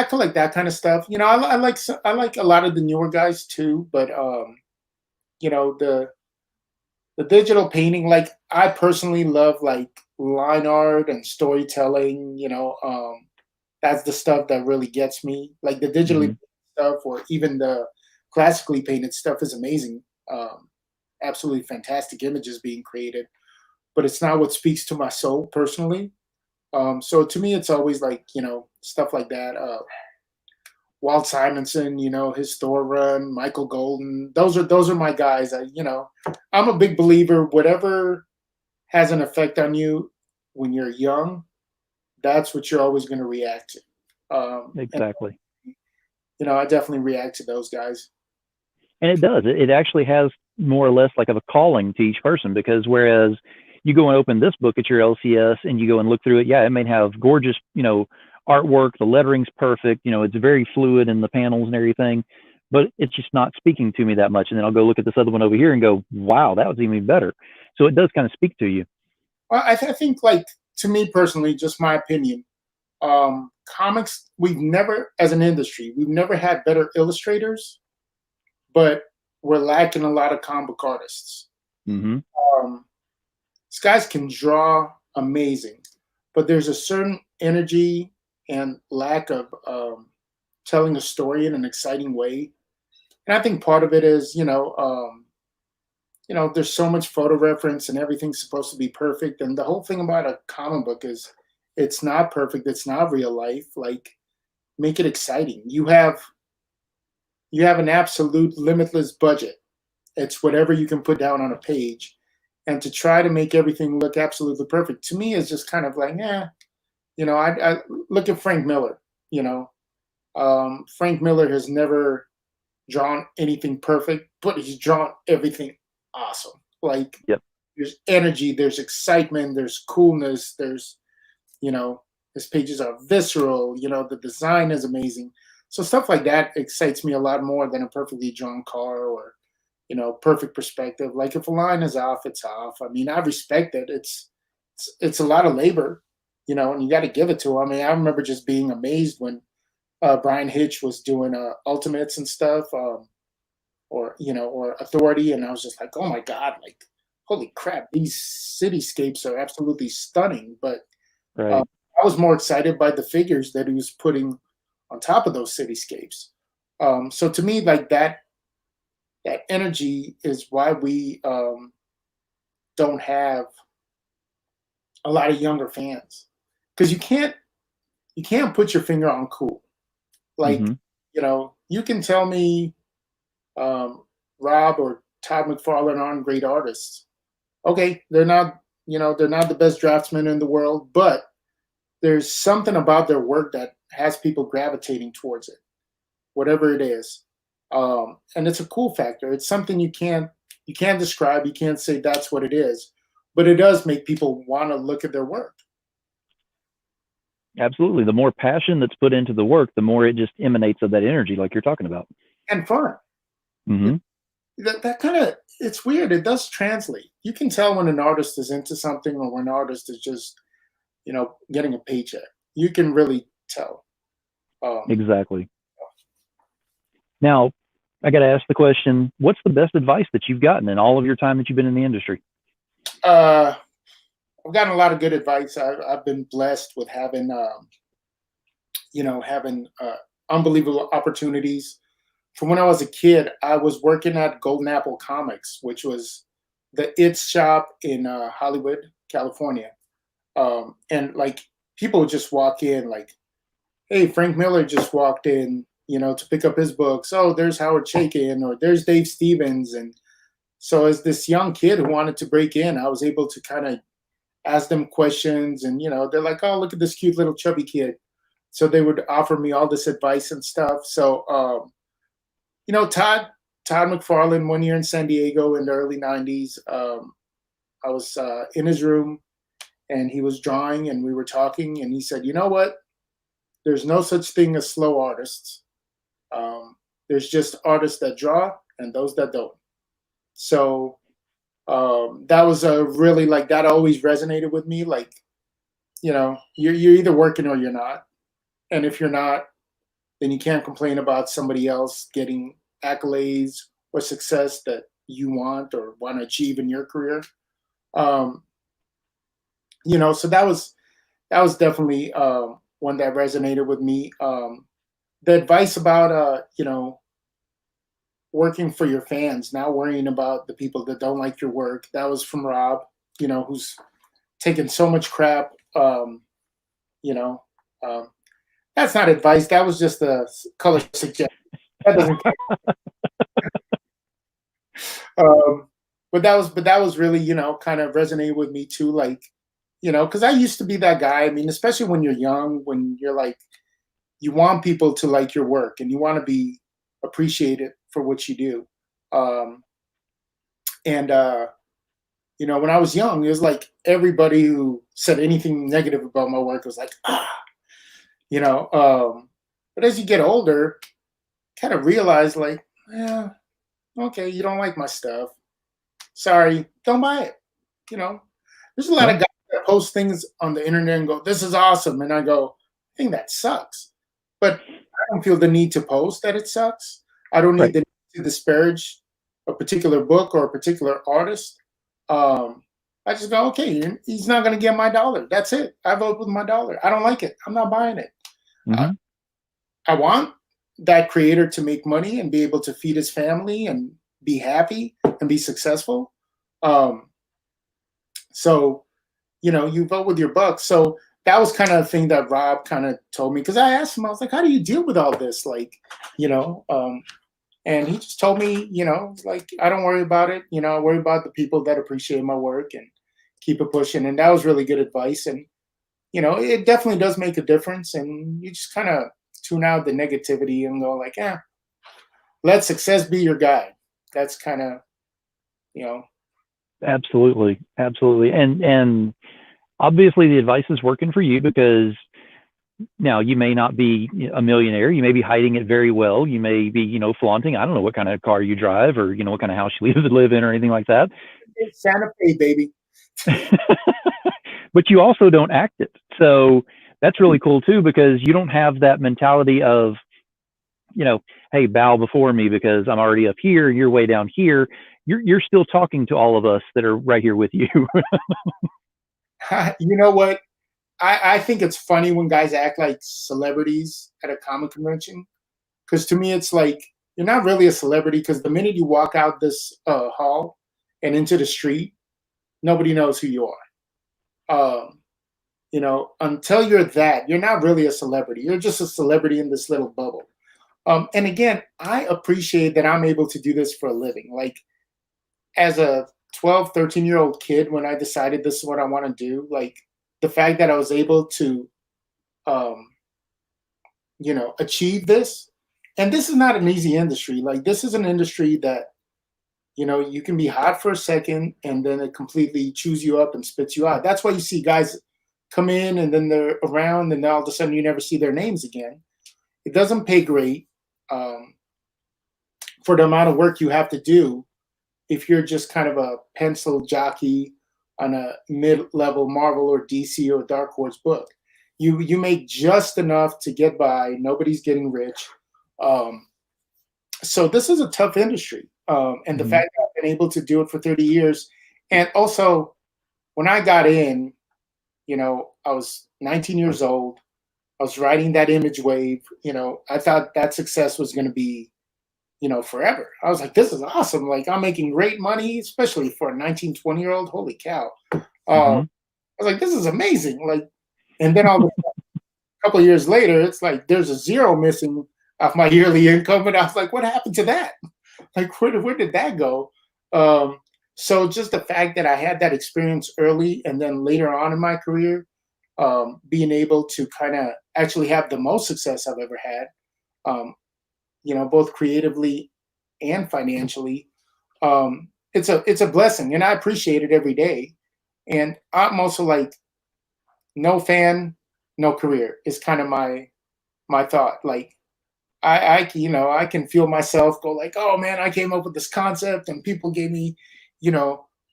collect that kind of stuff. I like a lot of the newer guys too, but the digital painting. Like, I personally love like line art and storytelling. That's the stuff that really gets me. Like the digitally stuff, or even the classically painted stuff, is amazing. Absolutely fantastic images being created, but it's not what speaks to my soul personally. So to me, it's always like, stuff like that. Walt Simonson, his Thor run, Michael Golden. Those are my guys. I'm a big believer. Whatever has an effect on you when you're young, that's what you're always going to react to. Exactly. And, I definitely react to those guys. And it does. It actually has more or less like of a calling to each person, because whereas you go and open this book at your LCS and you go and look through it, it may have gorgeous, artwork, the lettering's perfect, it's very fluid in the panels and everything, but it's just not speaking to me that much. And then I'll go look at this other one over here and go, wow, that was even better. So it does kind of speak to you. Well, I think, like, to me personally, just my opinion, comics, as an industry, we've never had better illustrators, but we're lacking a lot of comic book artists. These guys can draw amazing, but there's a certain energy and lack of telling a story in an exciting way. And I think part of it is, there's so much photo reference and everything's supposed to be perfect. And the whole thing about a comic book is it's not perfect. It's not real life. Like, make it exciting. You have an absolute limitless budget. It's whatever you can put down on a page. And to try to make everything look absolutely perfect, to me, is just kind of like, I look at Frank Miller. Frank Miller has never drawn anything perfect, but he's drawn everything awesome. Like, there's energy, there's excitement, there's coolness, there's, his pages are visceral, the design is amazing. So stuff like that excites me a lot more than a perfectly drawn car or, perfect perspective. Like, if a line is off, it's off. I mean, I respect it. It's a lot of labor, and you got to give it to him. I mean, I remember just being amazed when Brian Hitch was doing Ultimates and stuff, or Authority, and I was just like, oh my God, like, holy crap, these cityscapes are absolutely stunning. But I was more excited by the figures that he was putting on top of those cityscapes. So to me, like, that energy is why we don't have a lot of younger fans. because you can't put your finger on cool. Like, Mm-hmm. you can tell me um, Rob or Todd McFarlane aren't great artists. Okay, they're not the best draftsmen in the world, but there's something about their work that has people gravitating towards it, whatever it is. And it's a cool factor. It's something you can't describe. You can't say that's what it is, but it does make people want to look at their work. Absolutely. The more passion that's put into the work, the more it just emanates of that energy, like you're talking about. And fun. Mm-hmm. That kind of, it's weird. It does translate. You can tell when an artist is into something or when an artist is just getting a paycheck. You can really tell. Um, Exactly. Now, I got to ask the question: what's the best advice that you've gotten in all of your time that you've been in the industry? uh, I've gotten a lot of good advice. I've been blessed with having having unbelievable opportunities. From when I was a kid, I was working at Golden Apple Comics, which was the It shop in Hollywood, California. And like people would just walk in, like, "Hey, Frank Miller just walked in, to pick up his books. Oh, there's Howard Chaykin, or there's Dave Stevens." And so, as this young kid who wanted to break in, I was able to kind of ask them questions, and they're like, "Oh, look at this cute little chubby kid." So they would offer me all this advice and stuff. So, Todd McFarlane, one year in San Diego in the early '90s, I was in his room and he was drawing, and we were talking, and he said, "You know what? There's no such thing as slow artists. Um, there's just artists that draw and those that don't." So that was a really, like, that always resonated with me. Like, you're either working or you're not, and if you're not, then you can't complain about somebody else getting accolades or success that you want to achieve in your career. Um, so that was definitely one that resonated with me. The advice about working for your fans, not worrying about the people that don't like your work. That was from Rob, who's taken so much crap. You know, um, that's not advice. That was just a color suggestion. That doesn't but that was really, kind of resonated with me too. Like, because I used to be that guy. I mean, especially when you're young, when you're like, you want people to like your work and you want to be appreciated for what you do. Um, and when I was young, it was like everybody who said anything negative about my work was like, you know. But as you get older, kind of realize, like, yeah, okay, you don't like my stuff. Sorry, don't buy it. You know, there's a lot Yeah. of guys that post things on the internet and go, "This is awesome," and I go, "I think that sucks," but I don't feel the need to post that it sucks. I don't need Right. the need to disparage a particular book or a particular artist. Um, I just go, okay, he's not going to get my dollar. That's it. I vote with my dollar. I don't like it. I'm not buying it. Uh, Mm-hmm. I want that creator to make money and be able to feed his family and be happy and be successful. Um, so you vote with your bucks. So that was kind of a thing that Rob kind of told me, because I asked him, I was like, "How do you deal with all this?" Like, you know, um, and he just told me, like, "I don't worry about it. I worry about the people that appreciate my work and keep it pushing." And that was really good advice. And it definitely does make a difference. And you just kind of tune out the negativity and go like, "Yeah, let success be your guide." That's kind of, you know, Absolutely. Absolutely. And obviously the advice is working for you because now you may not be a millionaire. You may be hiding it very well. You may be, flaunting. I don't know what kind of car you drive or, what kind of house you live in or anything like that. it's Santa Fe, baby. But you also don't act it. So that's really cool too, because you don't have that mentality of, hey, bow before me because I'm already up here and you're way down here. You're still talking to all of us that are right here with you. You know what? I think it's funny when guys act like celebrities at a comic convention, because to me it's like you're not really a celebrity, because the minute you walk out this hall and into the street, nobody knows who you are. until you're that, you're not really a celebrity. You're just a celebrity in this little bubble. And again, I appreciate that I'm able to do this for a living. Like as a 12, 13-year-old kid, when I decided this is what I want to do, like the fact that I was able to, um, achieve this. And this is not an easy industry. Like this is an industry that, you can be hot for a second and then it completely chews you up and spits you out. That's why you see guys come in and then they're around and then all of a sudden you never see their names again. It doesn't pay great um, for the amount of work you have to do if you're just kind of a pencil jockey on a mid-level Marvel or DC or Dark Horse book. You make just enough to get by. Nobody's getting rich. Um, so this is a tough industry. And the Mhm. fact that I've been able to do it for 30 years. And also, when I got in, I was 19 years old. I was riding that image wave. I thought that success was going to be, forever. I was like, this is awesome. Like, I'm making great money, especially for a 19, 20-year-old. Holy cow. I Mhm. was like, this is amazing. Like, and then a couple of years later, it's like there's a zero missing off my yearly income. And I was like, what happened to that? Like, where did that go? Um, so just the fact that I had that experience early and then later on in my career, being able to kind of actually have the most success I've ever had, um, both creatively and financially, it's a blessing, and I appreciate it every day. And I'm also like, no fan, no career is kind of my thought. Like I can feel myself go like, oh man, I came up with this concept and people gave me,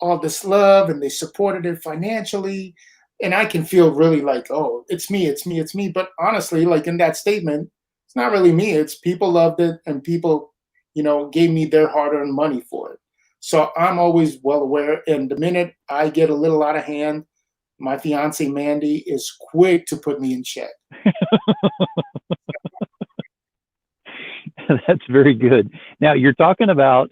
all this love and they supported it financially. And I can feel really like, oh, it's me, it's me, it's me. But honestly, like in that statement, it's not really me. It's people loved it and people, gave me their hard-earned money for it. So I'm always well aware. And the minute I get a little out of hand, my fiance Mandy is quick to put me in check. That's very good. Now you're talking about.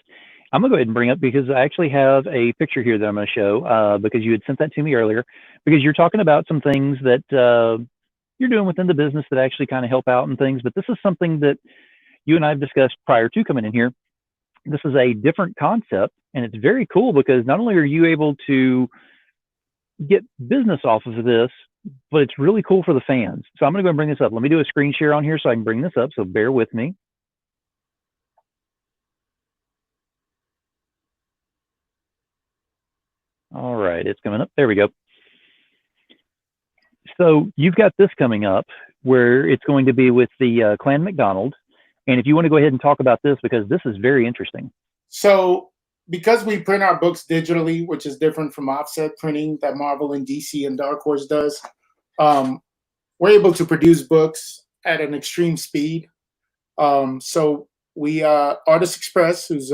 I'm gonna go ahead and bring up because I actually have a picture here that I'm gonna show because you had sent that to me earlier. Because you're talking about some things that you're doing within the business that actually kind of help out and things. But this is something that you and I have discussed prior to coming in here. This is a different concept, and it's very cool because not only are you able to get business off of this, but it's really cool for the fans. So I'm gonna go and bring this up. Let me do a screen share on here so I can bring this up. So bear with me. All right, it's coming up. There we go. So you've got this coming up where it's going to be with the Clan McDonald. And if you want to go ahead and talk about this, because this is very interesting. So, because we print our books digitally, which is different from offset printing that Marvel and DC and Dark Horse does, um, we're able to produce books at an extreme speed. So we Artist Express, who's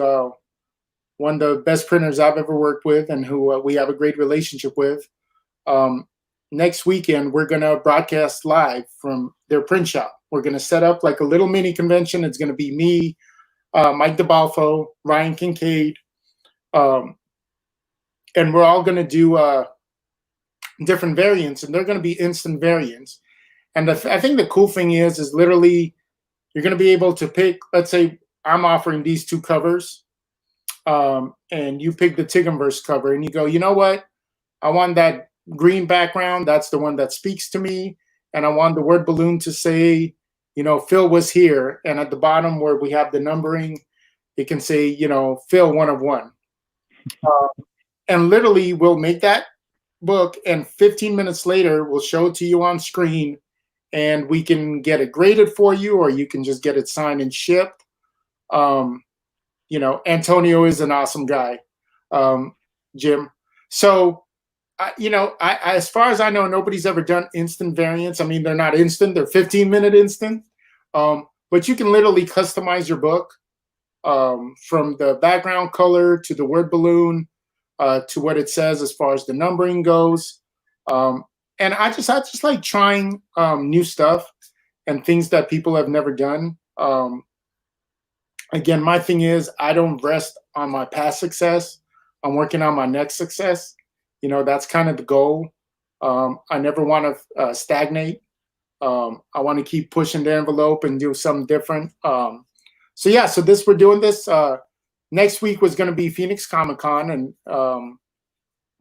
one of the best printers I've ever worked with, and who we have a great relationship with. Um, Next weekend, we're going to broadcast live from their print shop. We're going to set up like a little mini convention. It's going to be me, Mike DeBalfo, Ryan Kincaid, um, and we're all going to do different variants, and they're going to be instant variants. And I think the cool thing is literally you're going to be able to pick. Let's say I'm offering these two covers, and you pick the Tigumverse cover, and you go, you know what? I want that green background. That's the one that speaks to me, and I want the word balloon to say, Phil was here, and at the bottom where we have the numbering, it can say, Phil 1 of 1. Uh, and literally, we'll make that book, and 15 minutes later, we'll show it to you on screen, and we can get it graded for you, or you can just get it signed and shipped. Um, Antonio is an awesome guy, Jim. So, as far as I know, nobody's ever done instant variants. I mean, they're not instant; they're 15-minute instant. But you can literally customize your book from the background color to the word balloon to what it says as far as the numbering goes. Um, and I just like trying new stuff and things that people have never done. Again, my thing is I don't rest on my past success. I'm working on my next success. That's kind of the goal. I never want to stagnate. I want to keep pushing the envelope and do something different. So yeah, so we're doing this. Next week was going to be Phoenix Comic Con, and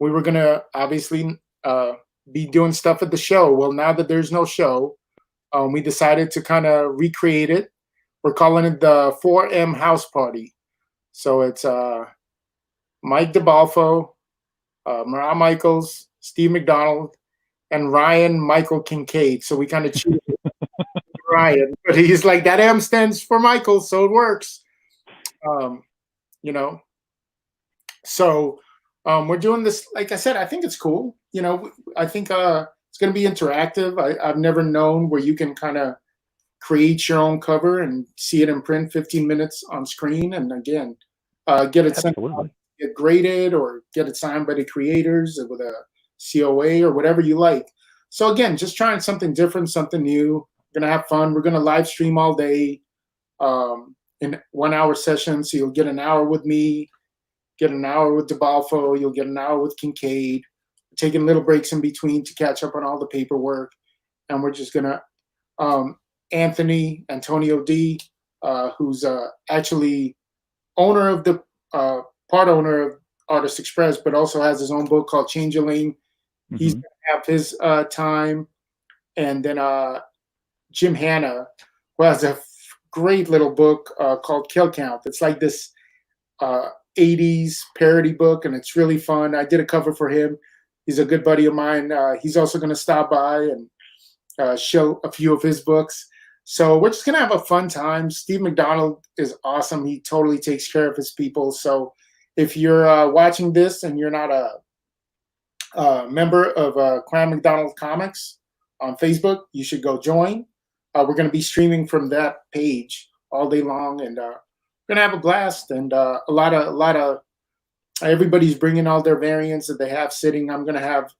we were going to obviously be doing stuff at the show. Well, now that there's no show, we decided to kind of recreate it. We're calling it the 4M House Party. So it's Mike DeBalfo, Marat Mychaels, Steve McDonald, and Ryan Michael Kincaid. So we kind of cheated Ryan, but he's like, that M stands for Michael, so it works. You know, so we're doing this. Like I said, I think it's cool. You know, I think it's going to be interactive. I've never known where you can kind of create your own cover and see it in print 15 minutes on screen, and again, get it sent out, get graded, or get it signed by the creators with a COA or whatever you like. So again, just trying something different, something new. We're gonna have fun. We're gonna live stream all day in 1 hour sessions. So you'll get an hour with me, get an hour with DeBalfo, you'll get an hour with Kincaid. We're taking little breaks in between to catch up on all the paperwork, and we're just gonna Antonio D, who's actually owner of the part owner of Artist Express, but also has his own book called Change Your Lane. Mm-hmm. He's gonna have his time, and then Jim Hanna, who has a great little book called Kill Count. It's like this 80s parody book, and it's really fun. I did a cover for him. He's a good buddy of mine. He's also going to stop by and show a few of his books. So we're just going to have a fun time. Steve McDonald is awesome. He totally takes care of his people. So if you're watching this and you're not a member of Clan McDonald Comics on Facebook, you should go join. We're going to be streaming from that page all day long, and we're going to have a blast. And a lot of everybody's bringing all their variants that they have sitting. I'm going to have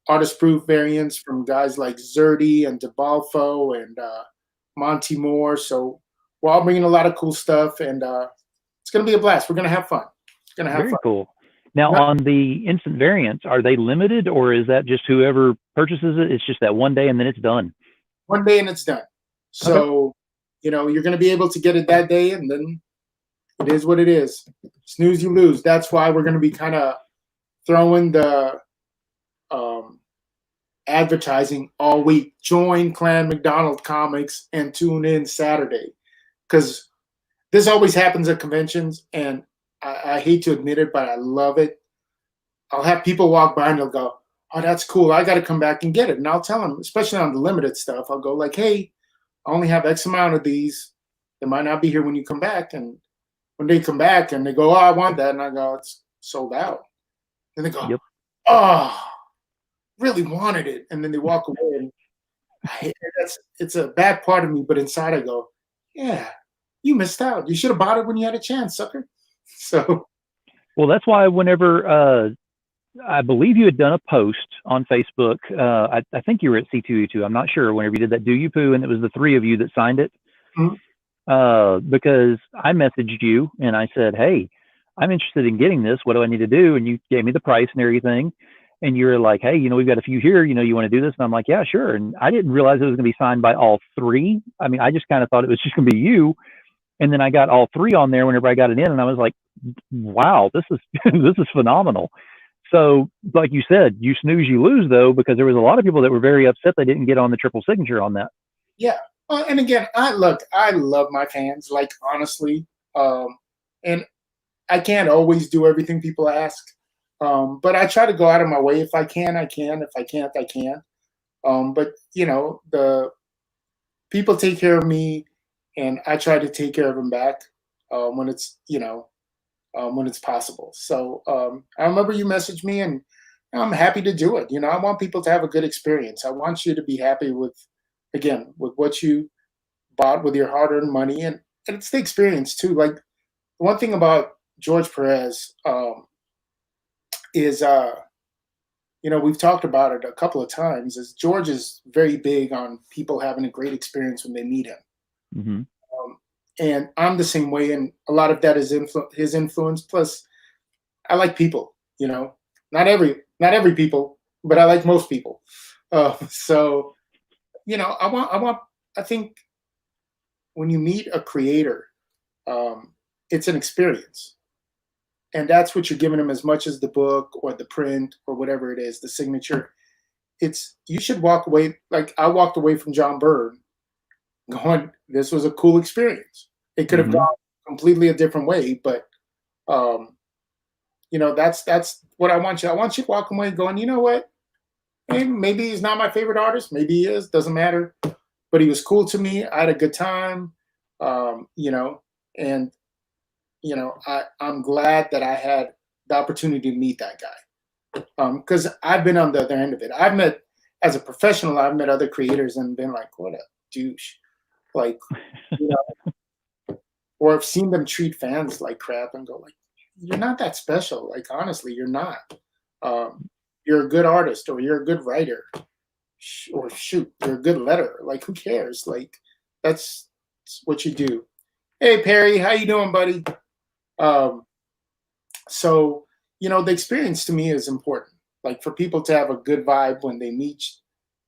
artist-proof variants from guys like Zerdy and DeBalfo and Monty Moore. So we're all bringing a lot of cool stuff, and it's going to be a blast. We're going to have fun. It's going to have Very fun. Cool. Now, on the instant variants, are they limited, or is that just whoever purchases it? It's just that one day and then it's done. One day and it's done. So, you know, you're going to be able to get it that day, and then it is what it is. Snooze, you lose. That's why we're going to be kind of throwing the advertising all week. Join Clan McDonald Comics and tune in Saturday, because this always happens at conventions, and I hate to admit it, but I love it. I'll have people walk by and they'll go, oh, that's cool. I got to come back and get it. And I'll tell them, especially on the limited stuff, I'll go like, hey, I only have X amount of these. They might not be here when you come back. And when they come back and they go, oh, I want that. And I go, it's sold out. And they go, yep. Oh, really wanted it. And then they walk away. And it's a bad part of me. But inside I go, yeah, you missed out. You should have bought it when you had a chance, sucker. So. Well, that's why whenever I believe you had done a post on Facebook. I think you were at C2E2. I'm not sure. Whenever you did that Do You Poo, and it was the three of you that signed it. Mm-hmm. Because I messaged you and I said, hey, I'm interested in getting this. What do I need to do? And you gave me the price and everything. And you were like, hey, you know, we've got a few here. You know, you want to do this? And I'm like, yeah, sure. And I didn't realize it was going to be signed by all three. I mean, I just kind of thought it was just going to be you. And then I got all three on there whenever I got it in, and I was like, wow, this is this is phenomenal. So, like you said, you snooze, you lose, though, because there was a lot of people that were very upset they didn't get on the triple signature on that. Yeah. And again, I love my fans, like, honestly. And I can't always do everything people ask. But I try to go out of my way. If I can, I can. If I can't, I can't. But, you know, the people take care of me, and I try to take care of them back when it's, you know, when it's possible. So I remember you messaged me, and I'm happy to do it. You know, I want people to have a good experience. I want you to be happy with what you bought with your hard-earned money, and it's the experience too. Like, the one thing about George Perez is, you know, we've talked about it a couple of times, is George is very big on people having a great experience when they meet him. Mm-hmm. And I'm the same way, and a lot of that is his influence. Plus, I like people. You know, not every people, but I like most people. So I think when you meet a creator, it's an experience, and that's what you're giving them as much as the book or the print or whatever it is, the signature. It's you should walk away like I walked away from John Byrne going, this was a cool experience. It could have Mm-hmm. gone completely a different way, but um, that's what I want you. I want you to walk away going, you know what? Hey, maybe he's not my favorite artist. Maybe he is. Doesn't matter. But he was cool to me. I had a good time. And I'm glad that I had the opportunity to meet that guy. Because I've been on the other end of it. As a professional, I've met other creators and been like, what a douche. Like, you know, or I've seen them treat fans like crap and go like, you're not that special. Like, honestly, you're not. You're a good artist or you're a good writer or shoot, you're a good letter. Like, who cares? Like, that's what you do. Hey, Perry, how you doing, buddy? Um, so, the experience to me is important. Like for people to have a good vibe when they meet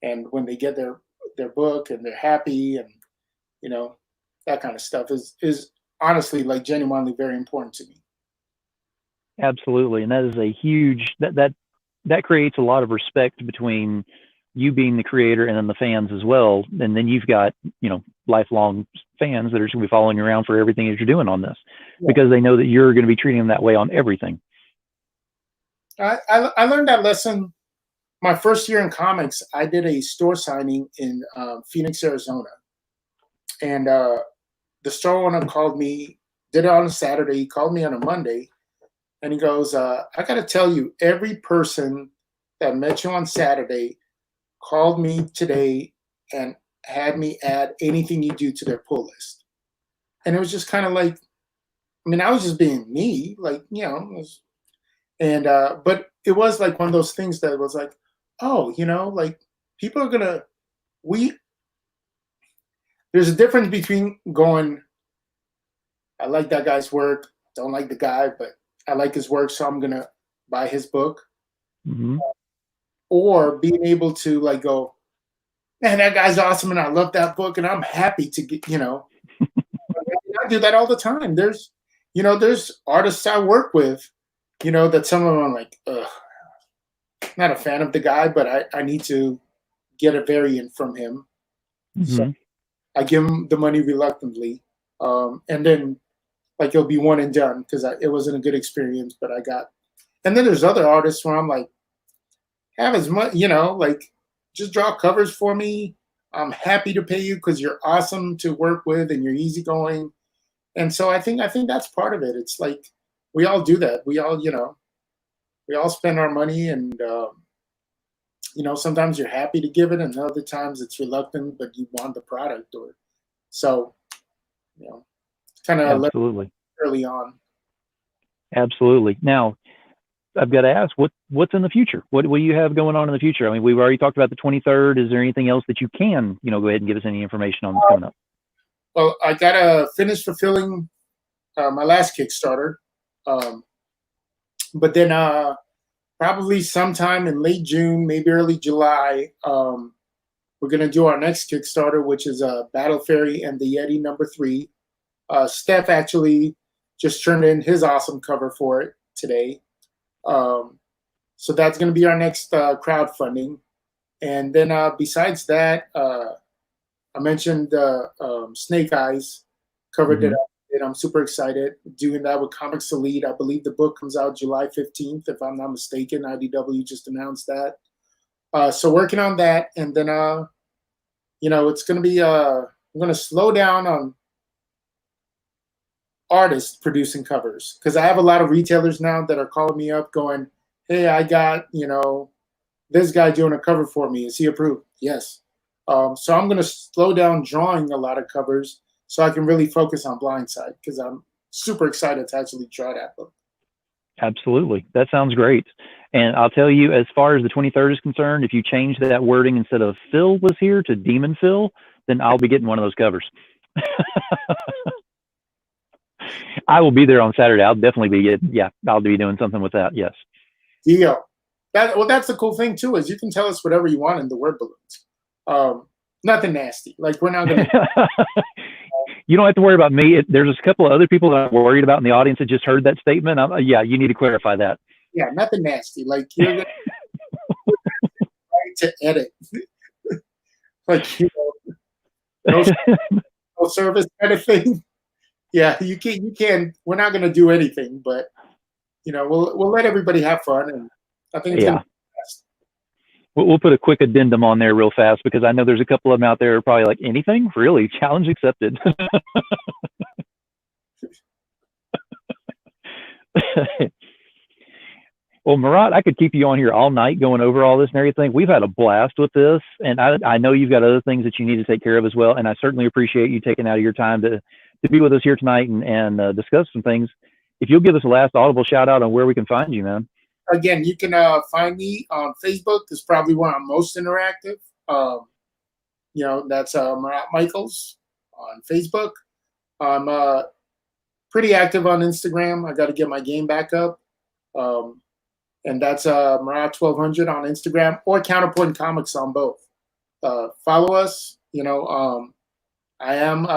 and when they get their book and they're happy and you know that kind of stuff is honestly like genuinely very important to me. Absolutely, and that is a huge that creates a lot of respect between you being the creator and then the fans as well. And then you've got lifelong fans that are just going to be following you around for everything that you're doing on this Yeah. because they know that you're going to be treating them that way on everything. I learned that lesson my first year in comics. I did a store signing in Phoenix, Arizona, and the store owner called me. Did it on a Saturday. He called me on a Monday, and he goes, "I got to tell you, every person that met you on Saturday called me today and had me add anything you do to their pull list." And it was just kind of like, I mean, I was just being me, like but it was like one of those things that was like, oh, like people are gonna we. There's a difference between going, I like that guy's work, don't like the guy, but I like his work, so I'm gonna buy his book, Mm-hmm. or being able to like go, man, that guy's awesome, and I love that book, and I'm happy to get, I do that all the time. There's artists I work with, that some of them are like, ugh, not a fan of the guy, but I need to get a variant from him. So Mm-hmm. I give him the money reluctantly. And then like it'll be one and done because it wasn't a good experience, but and then there's other artists where I'm like, have as much, like just draw covers for me. I'm happy to pay you because you're awesome to work with and you're easygoing. And so I think that's part of it. It's like we all do that. We all spend our money, and sometimes you're happy to give it, and other times it's reluctant, but you want the product, or so kind of Absolutely. early on. Absolutely. Now, I've got to ask, what's in the future? What do you have going on in the future? I mean, we've already talked about the 23rd. Is there anything else that you can, go ahead and give us any information on that's coming up? Well, I gotta finish fulfilling my last Kickstarter, um, but then probably sometime in late June, maybe early July, we're gonna do our next Kickstarter, which is Battle Fairy and the Yeti #3. Steph actually just turned in his awesome cover for it today. So that's going to be our next crowdfunding. And then besides that, I mentioned Snake Eyes cover Mm-hmm. that I did. I'm super excited doing that with Comics Elite. I believe the book comes out July 15th, if I'm not mistaken. IDW just announced that. So working on that. And then, it's going to be, I'm going to slow down on artists producing covers because I have a lot of retailers now that are calling me up going, hey, I got this guy doing a cover for me, is he approved? Yes. So I'm going to slow down drawing a lot of covers so I can really focus on Blindside because I'm super excited to actually draw that book. Absolutely. That sounds great. And I'll tell you, as far as the 23rd is concerned, if you change that wording instead of Phil was here to Demon Phil, then I'll be getting one of those covers. I will be there on Saturday. I'll definitely be I'll be doing something with that. Yes. Deal. That's the cool thing too, is you can tell us whatever you want in the word balloons. Nothing nasty. Like, we're not gonna. You don't have to worry about me. There's a couple of other people that I'm worried about in the audience that just heard that statement. Yeah, you need to clarify that. Yeah, nothing nasty. Like, you're gonna try to edit. Like, no, no service kind of thing. Yeah, you can. We're not gonna do anything, but we'll let everybody have fun, and I think it's gonna be best. We'll put a quick addendum on there real fast, because I know there's a couple of them out there who are probably like, anything? Really? Challenge accepted. Well, Marat, I could keep you on here all night going over all this and everything. We've had a blast with this, and I know you've got other things that you need to take care of as well, and I certainly appreciate you taking out of your time to be with us here tonight and discuss some things. If you'll give us a last audible shout out on where we can find you, man. Again, you can find me on Facebook. It's probably where I'm most interactive. That's Marat Mychaels on Facebook. I'm pretty active on Instagram. I got to get my game back up. And that's Marat 1200 on Instagram, or Counterpoint Comics on both. Follow us. I am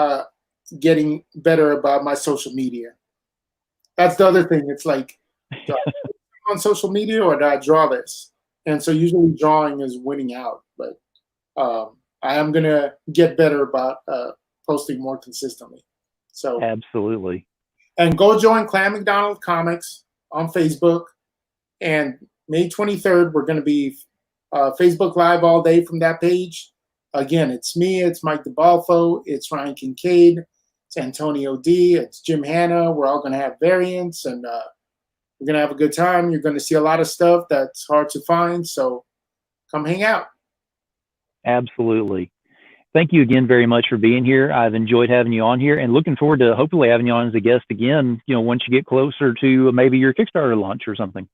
getting better about my social media. That's the other thing. It's like, on social media, or do I draw this? And so usually drawing is winning out. But I am going to get better about posting more consistently. So absolutely. And go join Clan McDonald Comics on Facebook. And May 23rd, we're going to be Facebook Live all day from that page. Again, it's me, it's Mike DeBalfo, it's Ryan Kincaid, it's Antonio D, it's Jim Hanna. We're all going to have variants, and we're going to have a good time. You're going to see a lot of stuff that's hard to find, so come hang out. Absolutely. Thank you again very much for being here. I've enjoyed having you on here, and looking forward to hopefully having you on as a guest again, once you get closer to maybe your Kickstarter launch or something.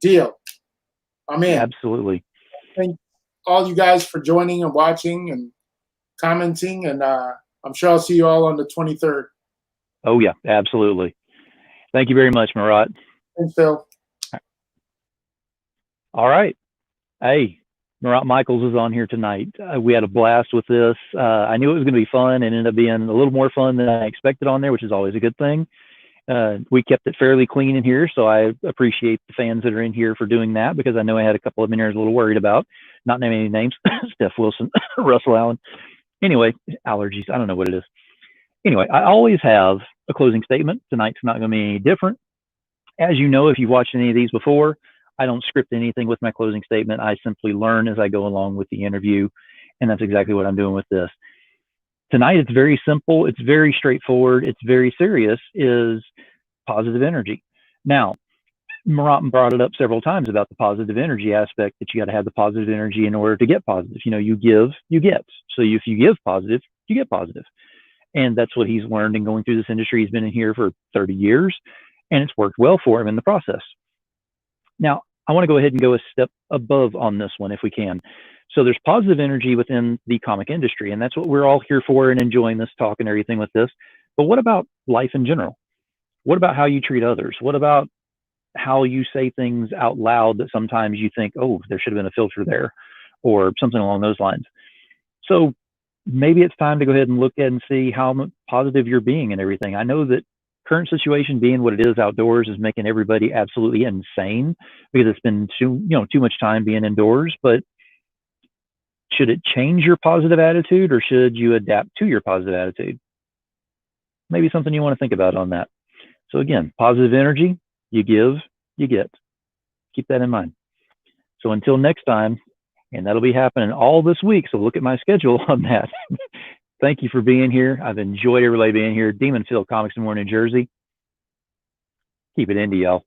Deal. I'm in. Absolutely. Thank all you guys for joining and watching and commenting, and I'm sure I'll see you all on the 23rd. Oh, yeah, absolutely. Thank you very much, Marat. Thanks, Phil. All right. Hey, Marat Mychaels is on here tonight. We had a blast with this. I knew it was going to be fun, and ended up being a little more fun than I expected on there, which is always a good thing. We kept it fairly clean in here, so I appreciate the fans that are in here for doing that, because I know I had a couple of them in here I was a little worried about, not naming any names. Steph Wilson, Russell Allen. Anyway, allergies. I don't know what it is. Anyway, I always have a closing statement. Tonight's not going to be any different. As you know, if you've watched any of these before, I don't script anything with my closing statement. I simply learn as I go along with the interview, and that's exactly what I'm doing with this. Tonight, it's very simple. It's very straightforward. It's very serious, is positive energy. Now, Marat brought it up several times about the positive energy aspect, that you got to have the positive energy in order to get positive. You give, you get. So if you give positive, you get positive. And that's what he's learned in going through this industry. He's been in here for 30 years, and it's worked well for him in the process. Now, I want to go ahead and go a step above on this one if we can. So there's positive energy within the comic industry, and that's what we're all here for and enjoying this talk and everything with this. But what about life in general? What about how you treat others? What about how you say things out loud that sometimes you think, oh, there should have been a filter there, or something along those lines? So maybe it's time to go ahead and look at and see how positive you're being and everything. I know that current situation being what it is outdoors is making everybody absolutely insane, because it's been too much time being indoors. But should it change your positive attitude, or should you adapt to your positive attitude? Maybe something you want to think about on that. So again, positive energy, you give, you get. Keep that in mind. So until next time, and that'll be happening all this week, so look at my schedule on that. Thank you for being here. I've enjoyed everybody being here. Demon Phil, Comics in More, New Jersey. Keep it indie, y'all.